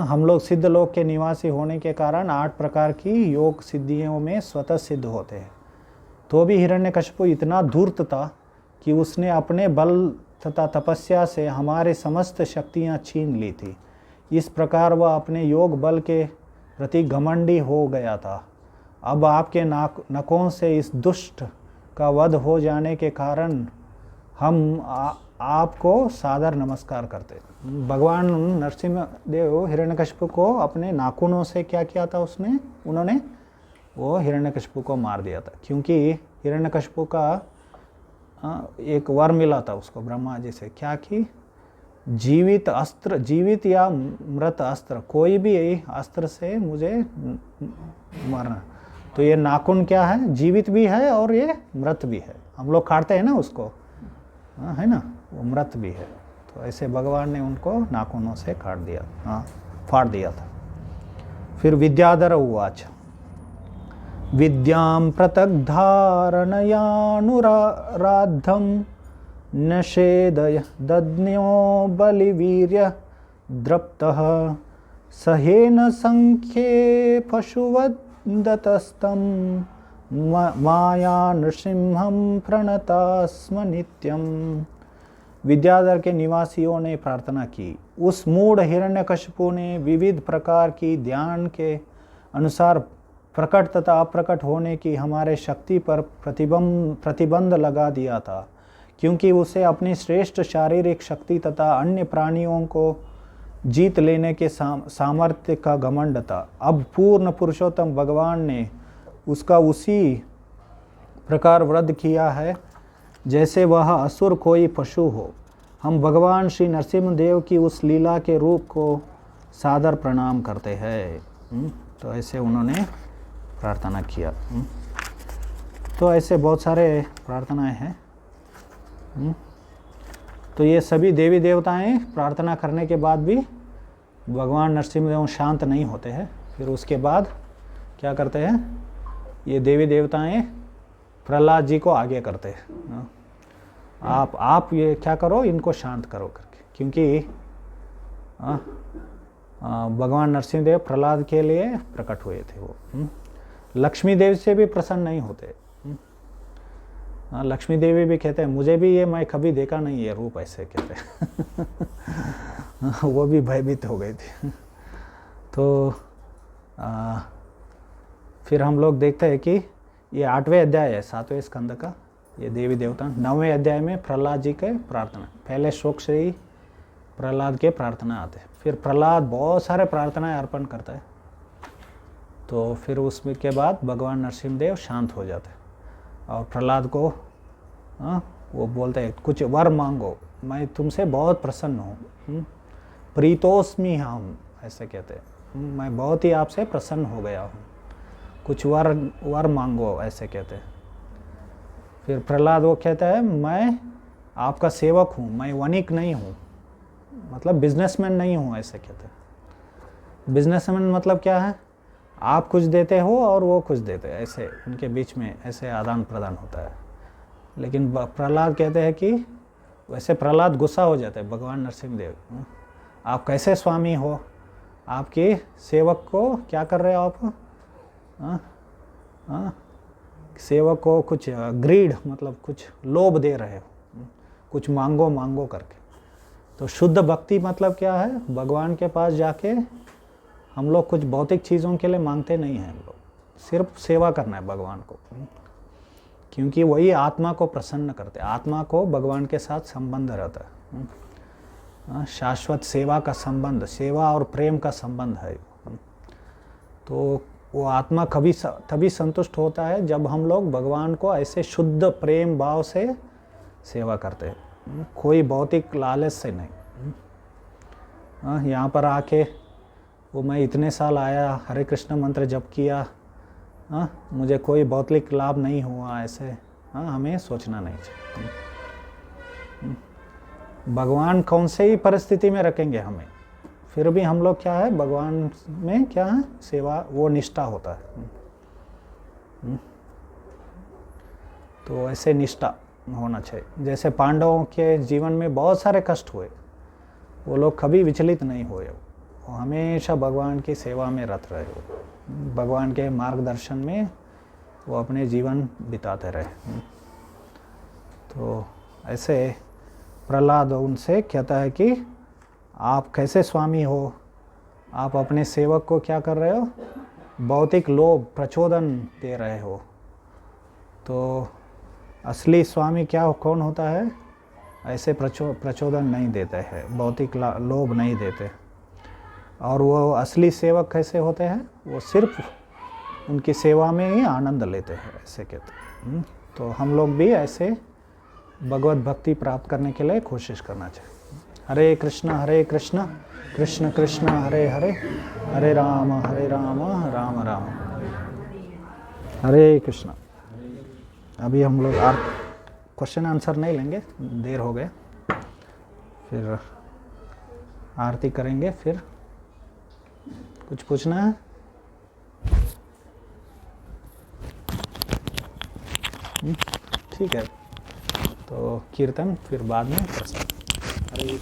हम लोग सिद्ध लोक के निवासी होने के कारण 8 प्रकार की योग सिद्धियों में स्वतः सिद्ध होते हैं। तो भी हिरण्यकशिपु इतना धूर्त था कि उसने अपने बल तथा तपस्या से हमारे समस्त शक्तियाँ छीन ली थी। इस प्रकार वह अपने योग बल के प्रति घमंडी हो गया था। अब आपके नखों से इस दुष्ट का वध हो जाने के कारण हम आपको सादर नमस्कार करते। भगवान नरसिंह देव हिरण्यकशिपु को अपने नाखूनों से क्या किया था उन्होंने वो हिरण्यकशिपु को मार दिया था, क्योंकि हिरण्यकशिपु का एक वर मिला था उसको ब्रह्मा जी से, क्या कि जीवित अस्त्र, जीवित या मृत अस्त्र, कोई भी अस्त्र से मुझे मारना। तो ये नाखून क्या है, जीवित भी है और ये मृत भी है। हम लोग काटते हैं ना उसको, है ना, वो मृत भी है। तो ऐसे भगवान ने उनको नाखूनों से काट दिया, फाड़ दिया था। फिर विद्याधर उवाच विद्यां पृथक् धारणयानुराद्धं नषेदय दद्न्यो बलिवीर्य द्रप्तः सहेन संख्ये पशुवदतस्तं माया नृसिंहं प्रणतास्म नित्यं। विद्याधर के निवासियों ने प्रार्थना की, उस मूढ़ हिरण्यकशिपु ने विविध प्रकार की ध्यान के अनुसार प्रकट तथा अप्रकट होने की हमारे शक्ति पर प्रतिबंध लगा दिया था, क्योंकि उसे अपनी श्रेष्ठ शारीरिक शक्ति तथा अन्य प्राणियों को जीत लेने के सामर्थ्य का घमंड था। अब पूर्ण पुरुषोत्तम भगवान ने उसका उसी प्रकार वध किया है जैसे वह असुर कोई पशु हो। हम भगवान श्री नरसिंह देव की उस लीला के रूप को सादर प्रणाम करते हैं। तो ऐसे उन्होंने प्रार्थना किया। तो ऐसे बहुत सारे प्रार्थनाएं हैं। तो ये सभी देवी देवताएं प्रार्थना करने के बाद भी भगवान नरसिंहदेव शांत नहीं होते हैं। फिर उसके बाद क्या करते हैं, ये देवी देवताएं प्रहलाद जी को आगे करते हैं, आप ये क्या करो, इनको शांत करो करके, क्योंकि भगवान नरसिंहदेव प्रहलाद के लिए प्रकट हुए थे। वो लक्ष्मी देवी से भी प्रसन्न नहीं होते। लक्ष्मी देवी भी कहते हैं मुझे भी ये, मैं कभी देखा नहीं ये रूप, ऐसे कहते हैं। वो भी भयभीत हो गई थी। तो फिर हम लोग देखते हैं कि ये 8वें अध्याय है 7वें स्कंद का, ये देवी देवता। 9वें अध्याय में प्रहलाद जी के प्रार्थना, पहले श्लोक से ही प्रहलाद के प्रार्थना आते हैं। फिर प्रहलाद बहुत सारे प्रार्थनाएं अर्पण करता है। तो फिर उसमें के बाद भगवान नरसिंहदेव शांत हो जाते हैं और प्रहलाद को वो बोलते हैं कुछ वर मांगो, मैं तुमसे बहुत प्रसन्न हूँ, प्रीतोस्मि हम, ऐसे कहते हैं, मैं बहुत ही आपसे प्रसन्न हो गया हूँ, कुछ वर मांगो, ऐसे कहते हैं। फिर प्रहलाद वो कहता है मैं आपका सेवक हूँ, मैं वणिक नहीं हूँ, मतलब बिजनेसमैन नहीं हूँ, ऐसे कहते हैं। बिजनेसमैन मतलब क्या है, आप कुछ देते हो और वो कुछ देते हैं, ऐसे उनके बीच में ऐसे आदान प्रदान होता है। लेकिन प्रहलाद कहते हैं कि वैसे प्रहलाद गुस्सा हो जाता है भगवान नरसिंहदेव, आप कैसे स्वामी हो, आपके सेवक को क्या कर रहे हो आप, सेवक को कुछ ग्रीड मतलब कुछ लोभ दे रहे हो, कुछ मांगो करके। तो शुद्ध भक्ति मतलब क्या है? भगवान के पास जाके हम लोग कुछ भौतिक चीज़ों के लिए मांगते नहीं हैं, हम लोग सिर्फ सेवा करना है भगवान को, क्योंकि वही आत्मा को प्रसन्न करते हैं, आत्मा को भगवान के साथ संबंध रहता है, शाश्वत सेवा का संबंध, सेवा और प्रेम का संबंध है। तो वो आत्मा तभी संतुष्ट होता है जब हम लोग भगवान को ऐसे शुद्ध प्रेम भाव से सेवा करते हैं, कोई भौतिक लालच से नहीं। यहाँ पर आके वो मैं इतने साल आया, हरे कृष्ण मंत्र जप किया, मुझे कोई भौतिक लाभ नहीं हुआ, ऐसे हमें सोचना नहीं चाहिए। भगवान कौन से ही परिस्थिति में रखेंगे हमें, फिर भी हम लोग क्या है, भगवान में क्या है, सेवा, वो निष्ठा होता है। तो ऐसे निष्ठा होना चाहिए। जैसे पांडवों के जीवन में बहुत सारे कष्ट हुए, वो लोग कभी विचलित नहीं हुए, वो हमेशा भगवान की सेवा में रत रहे, भगवान के मार्गदर्शन में वो अपने जीवन बिताते रहे। तो ऐसे प्रहलाद उनसे कहता है कि आप कैसे स्वामी हो, आप अपने सेवक को क्या कर रहे हो, भौतिक लोभ प्रचोदन दे रहे हो। तो असली स्वामी क्या कौन होता है, ऐसे प्रचोदन नहीं देते हैं, भौतिक लोभ नहीं देते। और वो असली सेवक कैसे होते हैं, वो सिर्फ उनकी सेवा में ही आनंद लेते हैं, ऐसे कहते हैं। तो हम लोग भी ऐसे भगवत भक्ति प्राप्त करने के लिए कोशिश करना चाहिए। हरे कृष्ण कृष्ण कृष्ण हरे हरे, हरे राम राम राम हरे कृष्ण। अभी हम लोग क्वेश्चन आंसर नहीं लेंगे, देर हो गया, फिर आरती करेंगे। फिर कुछ पूछना है? ठीक है, तो कीर्तन फिर बाद में प्रसाद। हरे